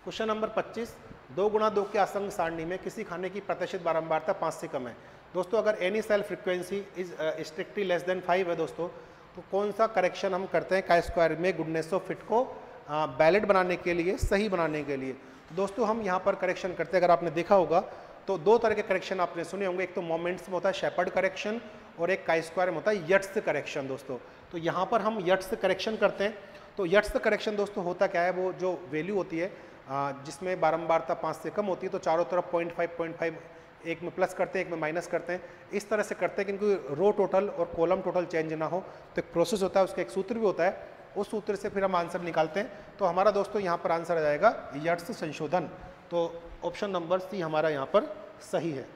क्वेश्चन नंबर 25, 2 गुणा 2 के आसंग सारणी में किसी खाने की प्रतिशत बारंबारता 5 से कम है। दोस्तों अगर any cell frequency is strictly less than 5 है दोस्तों, तो कौन सा करेक्शन हम करते हैं काई स्क्वायर में गुडनेस ऑफ फिट को वैलिड बनाने के लिए, सही बनाने के लिए। तो दोस्तों हम यहाँ पर करेक्शन करते हैं। अगर आपने देखा होगा तो 2 तरह के करेक्शन आपने सुने होंगे, एक तो मोमेंट्स में होता है शेपर्ड करेक्शन और एक काई स्क्वायर में होता है यट्स करेक्शन दोस्तों। तो यहाँ पर हम यट्स करेक्शन करते हैं। तो यट्स करेक्शन दोस्तों होता क्या है, वो जो वैल्यू होती है जिसमें बारंबारता 5 से कम होती है, तो चारों तरफ 0.5 एक में प्लस करते हैं, एक में माइनस करते हैं, इस तरह से करते हैं क्योंकि रो टोटल और कॉलम टोटल चेंज ना हो। तो एक प्रोसेस होता है, उसका एक सूत्र भी होता है, उस सूत्र से फिर हम आंसर निकालते हैं। तो हमारा दोस्तों यहाँ पर आंसर आ जाएगा यट्स संशोधन। तो ऑप्शन नंबर सी हमारा यहाँ पर सही है।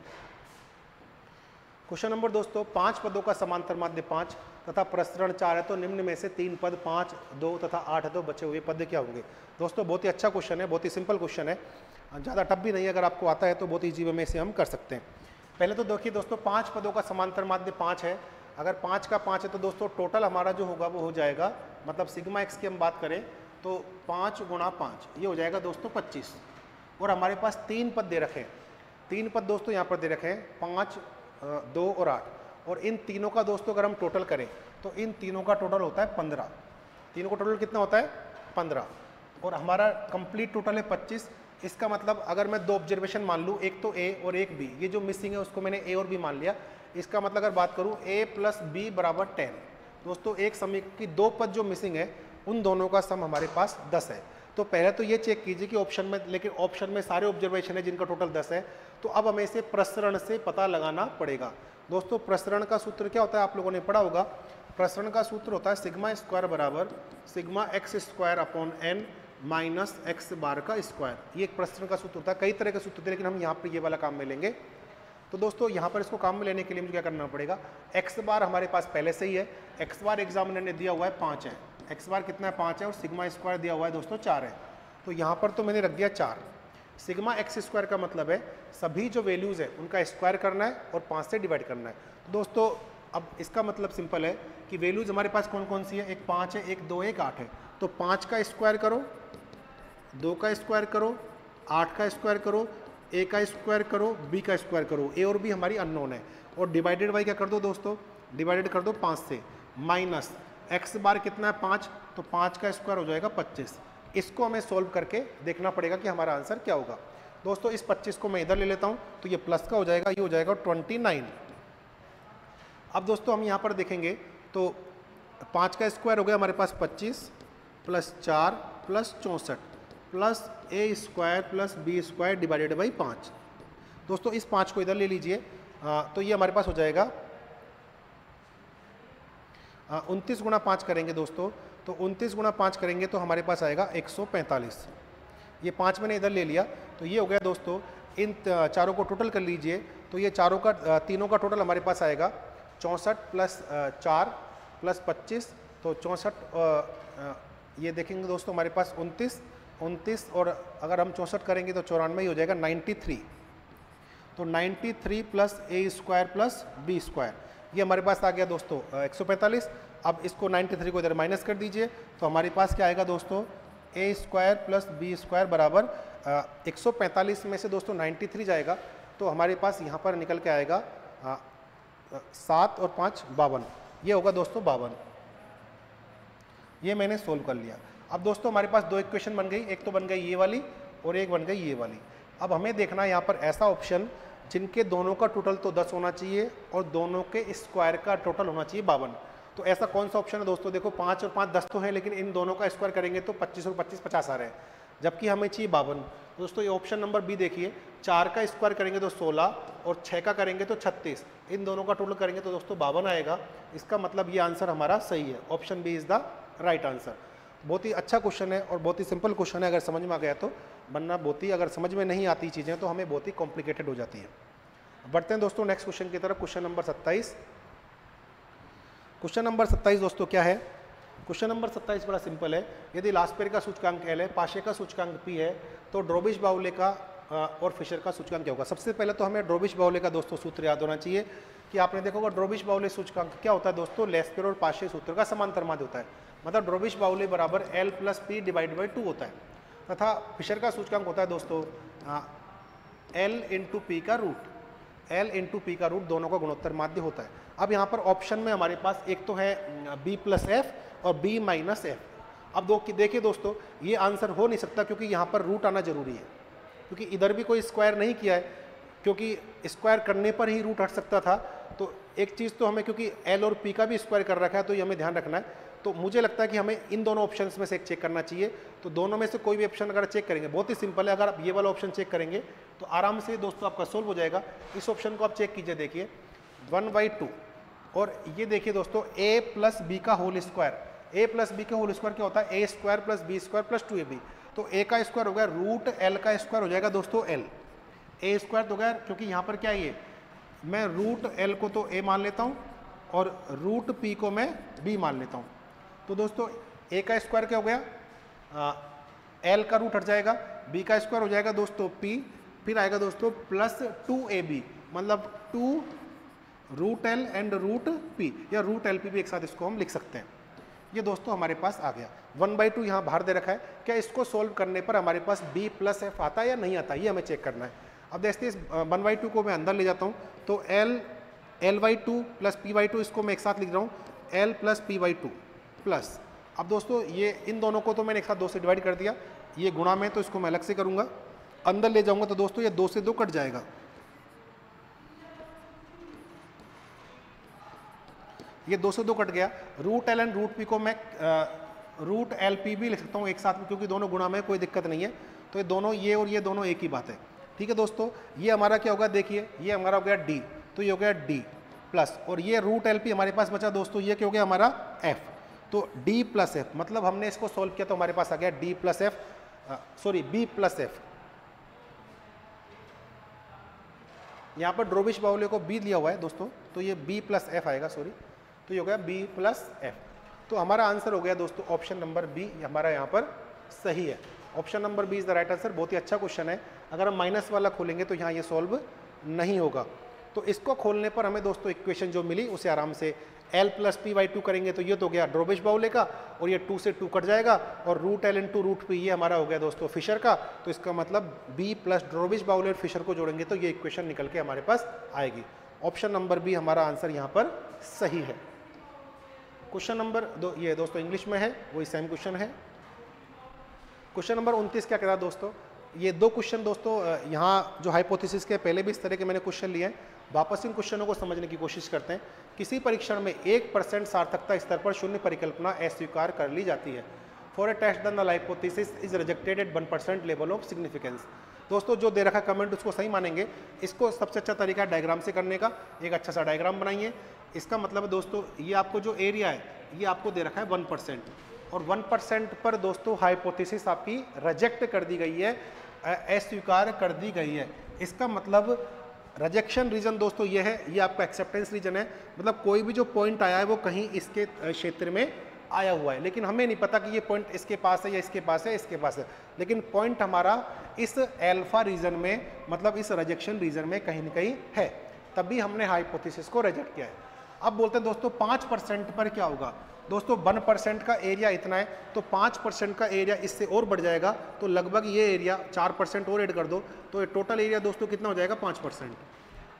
क्वेश्चन नंबर दोस्तों, 5 पदों का समांतर माध्य 5 तथा प्रसरण 4 है, तो निम्न में से 3 पद 5, 2 तथा 8 है, तो बचे हुए पद क्या होंगे। दोस्तों बहुत ही अच्छा क्वेश्चन है, बहुत ही सिंपल क्वेश्चन है, ज़्यादा टफ भी नहीं है। अगर आपको आता है तो बहुत ईजी वे में इसे हम कर सकते हैं। पहले तो देखिए दोस्तों, 5 पदों का समांतर माध्य 5 है। अगर 5 का 5 है तो दोस्तों टोटल हमारा जो होगा वो हो जाएगा, मतलब सिग्मा एक्स की हम बात करें तो 5 गुणा 5 ये हो जाएगा दोस्तों 25। और हमारे पास 3 पद दे रखे हैं, 3 पद दोस्तों यहाँ पर दे रखे हैं 5, 2 और 8। और इन तीनों का दोस्तों अगर हम टोटल करें तो इन तीनों का टोटल होता है 15। तीनों का टोटल कितना होता है 15, और हमारा कंप्लीट टोटल है 25। इसका मतलब अगर मैं 2 ऑब्जर्वेशन मान लूँ, एक तो ए और एक बी, ये जो मिसिंग है उसको मैंने ए और बी मान लिया। इसका मतलब अगर बात करूँ a + b = 10। दोस्तों एक समीकरण की 2 पद जो मिसिंग है उन दोनों का सम हमारे पास 10 है। तो पहले तो ये चेक कीजिए कि ऑप्शन में, लेकिन ऑप्शन में सारे ऑब्जर्वेशन है जिनका टोटल 10 है। तो अब हमें इसे प्रसरण से पता लगाना पड़ेगा। दोस्तों प्रसरण का सूत्र क्या होता है, आप लोगों ने पढ़ा होगा। प्रसरण का सूत्र होता है सिग्मा स्क्वायर बराबर sigma x square upon n minus x bar का स्क्वायर। ये एक प्रसरण का सूत्र होता है। कई तरह के सूत्र होते हैं, लेकिन हम यहाँ पर ये वाला काम में लेंगे। तो दोस्तों यहाँ पर इसको काम में लेने के लिए मुझे क्या करना पड़ेगा, एक्स बार हमारे पास पहले से ही है। एक्स बार एग्जामिनर ने दिया हुआ है 5 है, एक्स बार कितना है 5 है, और सिग्मा स्क्वायर दिया हुआ है दोस्तों 4 है। तो यहाँ पर तो मैंने रख दिया 4। सिग्मा एक्स स्क्वायर का मतलब है सभी जो वैल्यूज़ है उनका स्क्वायर करना है और 5 से डिवाइड करना है। तो दोस्तों अब इसका मतलब सिंपल है कि वैल्यूज़ हमारे पास कौन कौन सी है, एक 5 है, एक 2 है, एक 8 है। तो 5 का स्क्वायर करो, 2 का स्क्वायर करो, 8 का स्क्वायर करो, ए का स्क्वायर करो, बी का स्क्वायर करो। ए और बी हमारी अननोन है, और डिवाइडेड बाई क्या कर दो दोस्तों, डिवाइडेड कर दो 5 से, माइनस एक्स बार कितना है 5, तो 5 का स्क्वायर हो जाएगा 25। इसको हमें सोल्व करके देखना पड़ेगा कि हमारा आंसर क्या होगा। दोस्तों इस 25 को मैं इधर ले लेता हूँ, तो ये प्लस का हो जाएगा, ये हो जाएगा 29। अब दोस्तों हम यहाँ पर देखेंगे तो 5 का स्क्वायर हो गया हमारे पास 25 + 4 + 64 plus A square plus B square divided by 5। दोस्तों इस 5 को इधर ले लीजिए, तो ये हमारे पास हो जाएगा 29 गुणा 5 करेंगे दोस्तों, तो 29 गुणा 5 करेंगे तो हमारे पास आएगा 145। ये 5 मैंने इधर ले लिया, तो ये हो गया दोस्तों। इन चारों को टोटल कर लीजिए, तो ये चारों का तीनों का टोटल हमारे पास आएगा 64 + 4 + 25, तो 64। ये देखेंगे दोस्तों हमारे पास 29 और अगर हम 64 करेंगे तो 94 हो जाएगा 93। तो 93 + ए स्क्वायर प्लस बी स्क्वायर, ये हमारे पास आ गया दोस्तों 145। अब इसको 93 को इधर माइनस कर दीजिए, तो हमारे पास क्या आएगा दोस्तों, ए स्क्वायर प्लस बी स्क्वायर बराबर 145 में से दोस्तों 93 जाएगा, तो हमारे पास यहाँ पर निकल के आएगा 7 और 5 52। ये होगा दोस्तों 52। ये मैंने सोल्व कर लिया। अब दोस्तों हमारे पास 2 इक्वेशन बन गई, एक तो बन गई ये वाली और एक बन गई ये वाली। अब हमें देखना है यहाँ पर ऐसा ऑप्शन जिनके दोनों का टोटल तो 10 होना चाहिए और दोनों के स्क्वायर का टोटल होना चाहिए 52। तो ऐसा कौन सा ऑप्शन है दोस्तों, देखो 5 और 5 10 तो है, लेकिन इन दोनों का स्क्वायर करेंगे तो 25 और 25 50 आ रहे हैं, जबकि हमें चाहिए 52। दोस्तों ये ऑप्शन नंबर बी देखिए, 4 का स्क्वायर करेंगे तो 16 और 6 का करेंगे तो 36, इन दोनों का टोटल करेंगे तो दोस्तों 52 आएगा। इसका मतलब ये आंसर हमारा सही है, option B is the right answer. बहुत ही अच्छा क्वेश्चन है और बहुत ही सिंपल क्वेश्चन है अगर समझ में आ गया तो, वरना बहुत ही अगर समझ में नहीं आती चीज़ें तो हमें बहुत ही कॉम्प्लिकेटेड हो जाती है। बढ़ते हैं दोस्तों नेक्स्ट क्वेश्चन की तरफ, क्वेश्चन नंबर 27। क्वेश्चन नंबर 27 दोस्तों क्या है? क्वेश्चन नंबर 27 बड़ा सिंपल है। यदि लास्पेयर का सूचकांक L है, पाशे का सूचकांक P है, तो ड्रोबिश बाउले का और फिशर का सूचकांक क्या होगा? सबसे पहले तो हमें ड्रोबिश बाउले का दोस्तों सूत्र याद होना चाहिए कि आपने देखा होगा ड्रोबिश बाउले सूचकांक क्या होता है दोस्तों? लास्पेयर और पाशे सूत्र का समांतर माध्य होता है, मतलब ड्रोबिश बाउले बराबर L plus P divide by 2 होता है। तथा फिशर का सूचकांक होता है दोस्तों L इंटू पी का रूट, L इंटू पी का रूट, दोनों का गुणोत्तर माध्य होता है। अब यहाँ पर ऑप्शन में हमारे पास एक तो है B प्लस एफ और B माइनस एफ। अब देखिए दोस्तों, ये आंसर हो नहीं सकता क्योंकि यहाँ पर रूट आना जरूरी है, क्योंकि इधर भी कोई स्क्वायर नहीं किया है, क्योंकि स्क्वायर करने पर ही रूट हट सकता था। तो एक चीज़ तो हमें, क्योंकि L और P का भी स्क्वायर कर रखा है तो ये हमें ध्यान रखना है। तो मुझे लगता है कि हमें इन दोनों ऑप्शंस में से एक चेक करना चाहिए। तो दोनों में से कोई भी ऑप्शन अगर चेक करेंगे, बहुत ही सिंपल है, अगर आप ये वाला ऑप्शन चेक करेंगे तो आराम से दोस्तों आपका सोल्व हो जाएगा। इस ऑप्शन को आप चेक कीजिए, देखिए 1/2 और ये देखिए दोस्तों a प्लस बी का whole square. a plus B का होल स्क्वायर क्या होता है? a square plus B square plus 2ab। तो a का स्क्वायर हो गया रूट l का स्क्वायर हो जाएगा दोस्तों l, a स्क्वायर हो गया, क्योंकि यहाँ पर क्या है, ये मैं रूट l को तो a मान लेता हूँ और रूट p को मैं b मान लेता हूँ। तो दोस्तों a का स्क्वायर क्या हो गया? l का रूट हट जाएगा, b का स्क्वायर हो जाएगा दोस्तों p, फिर आएगा दोस्तों प्लस 2ab, मतलब 2 root l and root p, या रूट LP भी एक साथ इसको हम लिख सकते हैं। ये दोस्तों हमारे पास आ गया। 1/2 यहाँ बाहर दे रखा है। क्या इसको सोल्व करने पर हमारे पास b प्लस एफ आता है या नहीं आता, ये हमें चेक करना है। अब देखते हैं 1/2 को मैं अंदर ले जाता हूँ, तो L/2 प्लस P/2, इसको मैं एक साथ लिख रहा हूँ L प्लस P/2 प्लस। अब दोस्तों ये इन दोनों को तो मैंने एक साथ 2 से डिवाइड कर दिया, ये गुणा में तो इसको मैं अलग से करूँगा, अंदर ले जाऊँगा तो दोस्तों ये 2 से 2 कट जाएगा। ये 2 से 2 कट गया। Root L and root P को मैं रूट LP भी लिख सकता हूँ एक साथ में, क्योंकि दोनों गुणा में कोई दिक्कत नहीं है। तो ये दोनों, ये और ये दोनों एक ही बात है। ठीक है दोस्तों, ये हमारा क्या होगा? देखिए ये हमारा हो गया D, तो ये हो गया D प्लस, और ये रूट LP हमारे पास बचा दोस्तों, ये क्या हो गया हमारा F। तो D प्लस एफ, मतलब हमने इसको सोल्व किया तो हमारे पास आ गया D plus F, sorry B plus F. यहाँ पर ड्रोबिश बाउले को B लिया हुआ है दोस्तों, तो ये B प्लस एफ आएगा, सॉरी, तो ये हो गया B प्लस एफ। तो हमारा आंसर हो गया दोस्तों ऑप्शन नंबर B, हमारा यहाँ पर सही है। Option number B is the right answer. बहुत ही अच्छा क्वेश्चन है। अगर हम माइनस वाला खोलेंगे तो यहाँ ये सॉल्व नहीं होगा। तो इसको खोलने पर हमें दोस्तों इक्वेशन जो मिली उसे आराम से L प्लस P/2 करेंगे तो ये तो गया ड्रोबिश बाउले का, और ये 2 से 2 कट जाएगा, और root L into root P ये हमारा हो गया दोस्तों फिशर का। तो इसका मतलब B प्लस ड्रोबिश बाउले और फिशर को जोड़ेंगे तो ये इक्वेशन निकल के हमारे पास आएगी। ऑप्शन नंबर B हमारा आंसर यहाँ पर सही है। क्वेश्चन नंबर ये दोस्तों इंग्लिश में है, वही सेम क्वेश्चन है। क्वेश्चन नंबर 29 क्या कह रहा है दोस्तों? ये 2 क्वेश्चन दोस्तों यहाँ जो हाइपोथेसिस के पहले भी इस तरह के मैंने क्वेश्चन लिए हैं। वापस इन क्वेश्चनों को समझने की कोशिश करते हैं। किसी परीक्षण में 1% सार्थकता स्तर पर शून्य परिकल्पना अस्वीकार कर ली जाती है। For a test the hypothesis is rejected at 1% level of significance. दोस्तों जो दे रखा कमेंट उसको सही मानेंगे। इसको सबसे अच्छा तरीका डायग्राम से करने का, एक अच्छा सा डायग्राम बनाइए। इसका मतलब दोस्तों ये आपको जो एरिया है ये आपको दे रखा है 1%, और 1% पर दोस्तों हाइपोथेसिस आपकी रिजेक्ट कर दी गई है, अस्वीकार कर दी गई है। इसका मतलब रिजेक्शन रीजन दोस्तों ये है, ये आपका एक्सेप्टेंस रीजन है, मतलब कोई भी जो पॉइंट आया है वो कहीं इसके क्षेत्र में आया हुआ है, लेकिन हमें नहीं पता कि ये पॉइंट इसके पास है या इसके पास है, इसके पास है, लेकिन पॉइंट हमारा इस अल्फा रीजन में, मतलब इस रिजेक्शन रीजन में कहीं ना कहीं है, तभी हमने हाइपोथेसिस को रिजेक्ट किया है। अब बोलते हैं दोस्तों 5% पर क्या होगा? दोस्तों 1% का एरिया इतना है, तो 5% का एरिया इससे और बढ़ जाएगा, तो लगभग ये एरिया 4% और ऐड कर दो तो ये टोटल एरिया दोस्तों कितना हो जाएगा? 5%।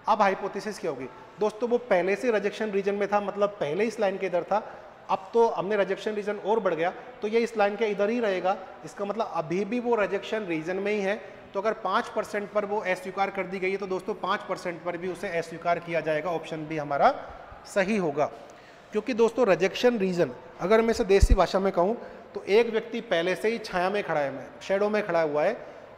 अब हाइपोथेसिस क्या होगी? दोस्तों वो पहले से रिजेक्शन रीजन में था, मतलब पहले इस लाइन के इधर था, अब तो हमने रिजेक्शन रीजन और बढ़ गया, तो ये इस लाइन के इधर ही रहेगा। इसका मतलब अभी भी वो रिजेक्शन रीजन में ही है। तो अगर 5% पर वो अस्वीकार कर दी गई है तो दोस्तों 5% पर भी उसे अस्वीकार किया जाएगा। ऑप्शन बी हमारा सही होगा, क्योंकि दोस्तों रिजेक्शन रीजन, अगर मैं इसे देसी भाषा में कहूँ तो एक व्यक्ति पहले से ही छाया में खड़ा है, शेडो में खड़ा हुआ है,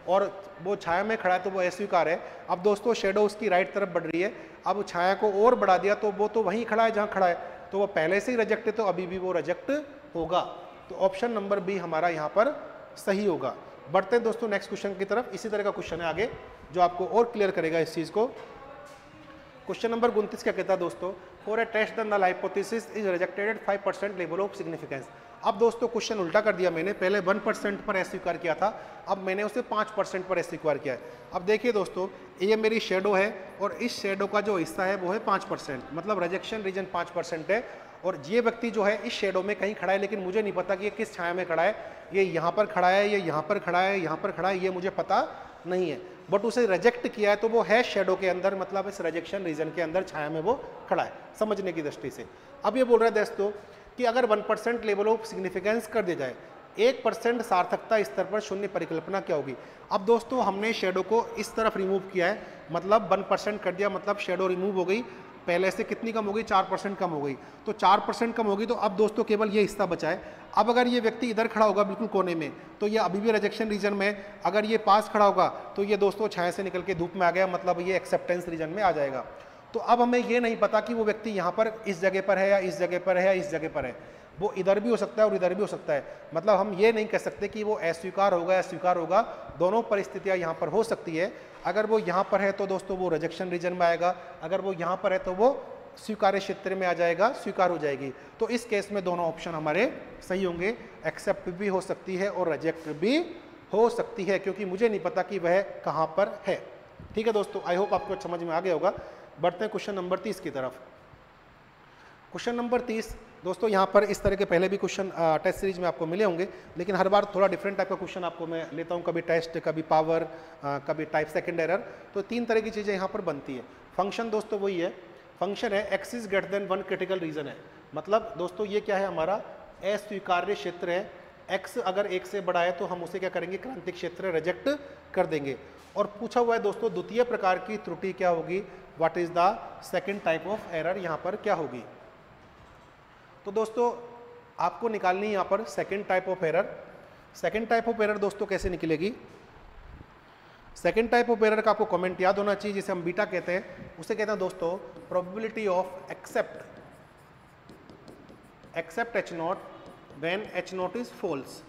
और वो छाया में खड़ा है तो वो अस्वीकार है। अब दोस्तों शेडो उसकी राइट तरफ बढ़ रही है, अब छाया को और बढ़ा दिया तो वो तो वहीं खड़ा है जहाँ खड़ा है, तो वो पहले से ही रिजेक्ट है, तो अभी भी वो रिजेक्ट होगा। तो ऑप्शन नंबर बी हमारा यहाँ पर सही होगा। बढ़ते हैं दोस्तों नेक्स्ट क्वेश्चन की तरफ। इसी तरह का क्वेश्चन है आगे जो आपको और क्लियर करेगा इस चीज़ को। क्वेश्चन नंबर 29 क्या कहता है दोस्तों, for a test the null hypothesis is rejected at 5% level of significance. अब दोस्तों क्वेश्चन उल्टा कर दिया मैंने, पहले 1% पर अस्वीकार किया था, अब मैंने उसे 5% पर अस्वीकार किया है। अब देखिए दोस्तों, ये मेरी शेडो है और इस शेडो का जो हिस्सा है वो है 5%, मतलब रिजेक्शन रीजन 5% है। और ये व्यक्ति जो है इस शेडो में कहीं खड़ा है, लेकिन मुझे नहीं पता कि ये किस छाया में खड़ा है, ये यहाँ पर खड़ा है, ये यहाँ पर खड़ा है, यहाँ पर खड़ा है, ये मुझे पता नहीं है। बट उसे रिजेक्ट किया है तो वो है शेडो के अंदर, मतलब इस रिजेक्शन रीजन के अंदर छाया में वो खड़ा है, समझने की दृष्टि से। अब ये बोल रहा है दोस्तों कि अगर 1% लेवल ऑफ सिग्निफिकेंस कर दिया जाए, 1% सार्थकता स्तर पर शून्य परिकल्पना क्या होगी। अब दोस्तों हमने शेडो को इस तरफ रिमूव किया है, मतलब 1% कर दिया, मतलब शेडो रिमूव हो गई, पहले से कितनी कम हो गई, 4% कम हो गई। तो 4% कम होगी तो अब दोस्तों केवल ये हिस्सा बचा है। अब अगर ये व्यक्ति इधर खड़ा होगा बिल्कुल कोने में, तो ये अभी भी रिजेक्शन रीजन में, अगर ये पास खड़ा होगा तो ये दोस्तों छाया से निकल के धूप में आ गया, मतलब ये एक्सेप्टेंस रीजन में आ जाएगा। तो अब हमें ये नहीं पता कि वो व्यक्ति यहाँ पर इस जगह पर है या इस जगह पर है या इस जगह पर है, वो इधर भी हो सकता है और इधर भी हो सकता है। मतलब हम ये नहीं कह सकते कि वो अस्वीकार होगा या स्वीकार होगा, दोनों परिस्थितियाँ यहाँ पर हो सकती है। अगर वो यहाँ पर है तो दोस्तों वो रिजेक्शन रीजन में आएगा, अगर वो यहाँ पर है तो वो स्वीकार्य क्षेत्र में आ जाएगा, स्वीकार हो जाएगी। तो इस केस में दोनों ऑप्शन हमारे सही होंगे, एक्सेप्ट भी हो सकती है और रिजेक्ट भी हो सकती है, क्योंकि मुझे नहीं पता कि वह कहाँ पर है। ठीक है दोस्तों, आई होप आपको समझ में आ गया होगा। बढ़ते हैं क्वेश्चन नंबर 30 की तरफ। क्वेश्चन नंबर 30 दोस्तों, यहाँ पर इस तरह के पहले भी क्वेश्चन टेस्ट सीरीज में आपको मिले होंगे, लेकिन हर बार थोड़ा डिफरेंट टाइप का क्वेश्चन आपको मैं लेता हूँ, कभी टेस्ट, कभी पावर, कभी टाइप सेकंड एरर। तो 3 तरह की चीज़ें यहाँ पर बनती है। फंक्शन दोस्तों वही है, फंक्शन है x is greater than 1 critical reason है, मतलब दोस्तों ये क्या है, हमारा अस्वीकार्य क्षेत्र है। एक्स अगर 1 से बड़ा है तो हम उसे क्या करेंगे, क्रांतिक क्षेत्र रिजेक्ट कर देंगे। और पूछा हुआ है दोस्तों द्वितीय प्रकार की त्रुटि क्या होगी, what is the second type of error, यहाँ पर क्या होगी। तो दोस्तों आपको निकालनी है यहाँ पर second type of error. Second type of error दोस्तों कैसे निकलेगी, सेकंड टाइप ऑफ एरर का आपको कमेंट याद होना चाहिए, जिसे हम बीटा कहते हैं, उसे कहते हैं दोस्तों probability of accept H not when H not is false.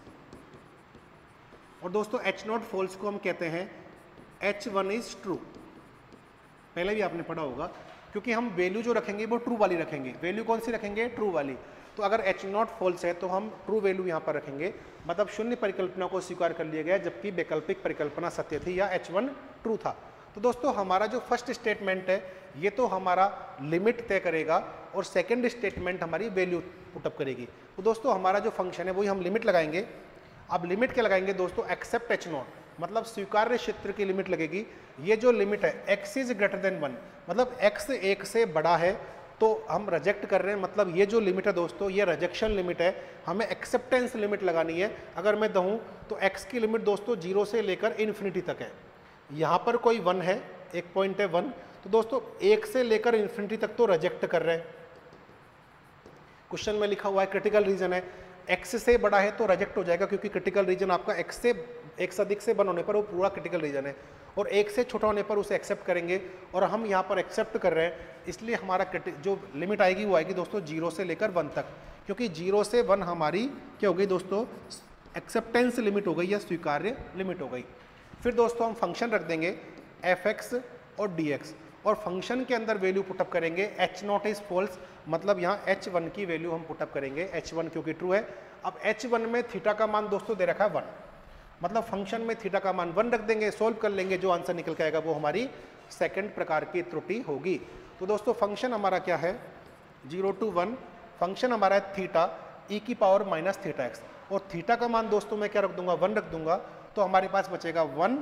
और दोस्तों एच नॉट फॉल्स को हम कहते हैं H1 इज ट्रू, पहले भी आपने पढ़ा होगा, क्योंकि हम वैल्यू जो रखेंगे वो ट्रू वाली रखेंगे। वैल्यू कौन सी रखेंगे, ट्रू वाली। तो अगर एच नॉट फॉल्स है तो हम ट्रू वैल्यू यहाँ पर रखेंगे, मतलब शून्य परिकल्पना को स्वीकार कर लिया गया, जबकि वैकल्पिक परिकल्पना सत्य थी या H1 ट्रू था। तो दोस्तों हमारा जो फर्स्ट स्टेटमेंट है ये तो हमारा लिमिट तय करेगा और सेकंड स्टेटमेंट हमारी वैल्यू पुटअप करेगी। तो दोस्तों हमारा जो फंक्शन है वही हम लिमिट लगाएंगे। अब लिमिट क्या लगाएंगे दोस्तों, एक्सेप्ट एच नॉट, मतलब स्वीकार्य क्षेत्र की लिमिट लगेगी। ये जो लिमिट है x इज ग्रेटर देन 1, मतलब x 1 से बड़ा है तो हम रिजेक्ट कर रहे हैं, मतलब ये जो लिमिट है दोस्तों ये रिजेक्शन लिमिट है, हमें एक्सेप्टेंस लिमिट लगानी है। अगर मैं दूँ तो x की लिमिट दोस्तों 0 से लेकर इन्फिनिटी तक है, यहाँ पर कोई 1 है, एक पॉइंट है 1, तो दोस्तों 1 से लेकर इन्फिनिटी तक तो रिजेक्ट कर रहे हैं। क्वेश्चन में लिखा हुआ है क्रिटिकल रीजन है, x से बड़ा है तो रिजेक्ट हो जाएगा, क्योंकि क्रिटिकल रीजन आपका x से एक से अधिक से 1 होने पर वो पूरा क्रिटिकल रीजन है, और 1 से छोटा होने पर उसे एक्सेप्ट करेंगे, और हम यहाँ पर एक्सेप्ट कर रहे हैं, इसलिए हमारा जो लिमिट आएगी वो आएगी दोस्तों 0 से लेकर 1 तक, क्योंकि 0 से 1 हमारी क्या हो गई दोस्तों, एक्सेप्टेंस लिमिट हो गई या स्वीकार्य लिमिट हो गई। फिर दोस्तों हम फंक्शन रख देंगे f(x) और dx, और फंक्शन के अंदर वैल्यू पुटअप करेंगे h0 इज फॉल्स, मतलब यहाँ h1 की वैल्यू हम पुटअप करेंगे, h1 क्योंकि ट्रू है। अब h1 में थीटा का मान दोस्तों दे रखा है 1, मतलब फंक्शन में थीटा का मान 1 रख देंगे, सोल्व कर लेंगे, जो आंसर निकल के आएगा वो हमारी सेकंड प्रकार की त्रुटि होगी। तो दोस्तों फंक्शन हमारा क्या है, 0 to 1, फंक्शन हमारा है थीटा e⁻ θx, और थीटा का मान दोस्तों मैं क्या रख दूंगा, 1 रख दूंगा, तो हमारे पास बचेगा 1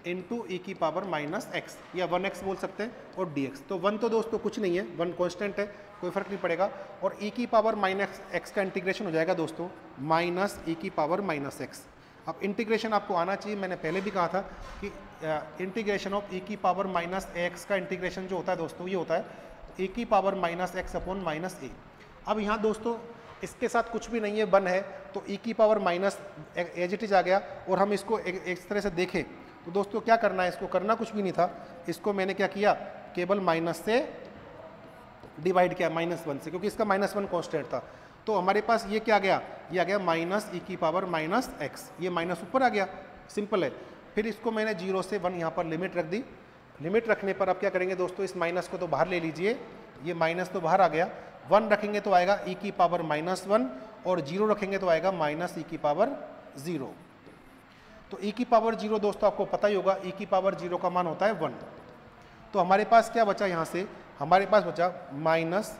इंटू e⁻x, या 1x बोल सकते हैं, और dx। तो 1 तो दोस्तों कुछ नहीं है, 1 कांस्टेंट है, कोई फर्क नहीं पड़ेगा, और e⁻x का इंटीग्रेशन हो जाएगा दोस्तों माइनस e⁻x। अब इंटीग्रेशन आपको आना चाहिए, मैंने पहले भी कहा था कि इंटीग्रेशन ऑफ e⁻x का इंटीग्रेशन जो होता है दोस्तों ये होता है e⁻x अपॉन -a। अब यहाँ दोस्तों इसके साथ कुछ भी नहीं है, 1 है, तो e⁻ एज इट इज आ गया, और हम इसको एक तरह से देखें तो दोस्तों क्या करना है, इसको करना कुछ भी नहीं था, इसको मैंने क्या किया, केवल माइनस से डिवाइड किया, -1 से, क्योंकि इसका -1 कांस्टेंट था। तो हमारे पास ये क्या आ गया, ये आ गया माइनस ई की पावर माइनस एक्स, ये माइनस ऊपर आ गया, सिंपल है। फिर इसको मैंने 0 से 1 यहाँ पर लिमिट रख दी। लिमिट रखने पर अब क्या करेंगे दोस्तों, इस माइनस को तो बाहर ले लीजिए, ये माइनस तो बाहर आ गया, 1 रखेंगे तो आएगा ई की पावर माइनस 1 और 0 रखेंगे तो आएगा माइनस ई की पावर 0। तो ई की पावर 0 दोस्तों आपको पता ही होगा, ई की पावर 0 का मान होता है 1। तो हमारे पास क्या बचा यहाँ से, हमारे पास बचा माइनस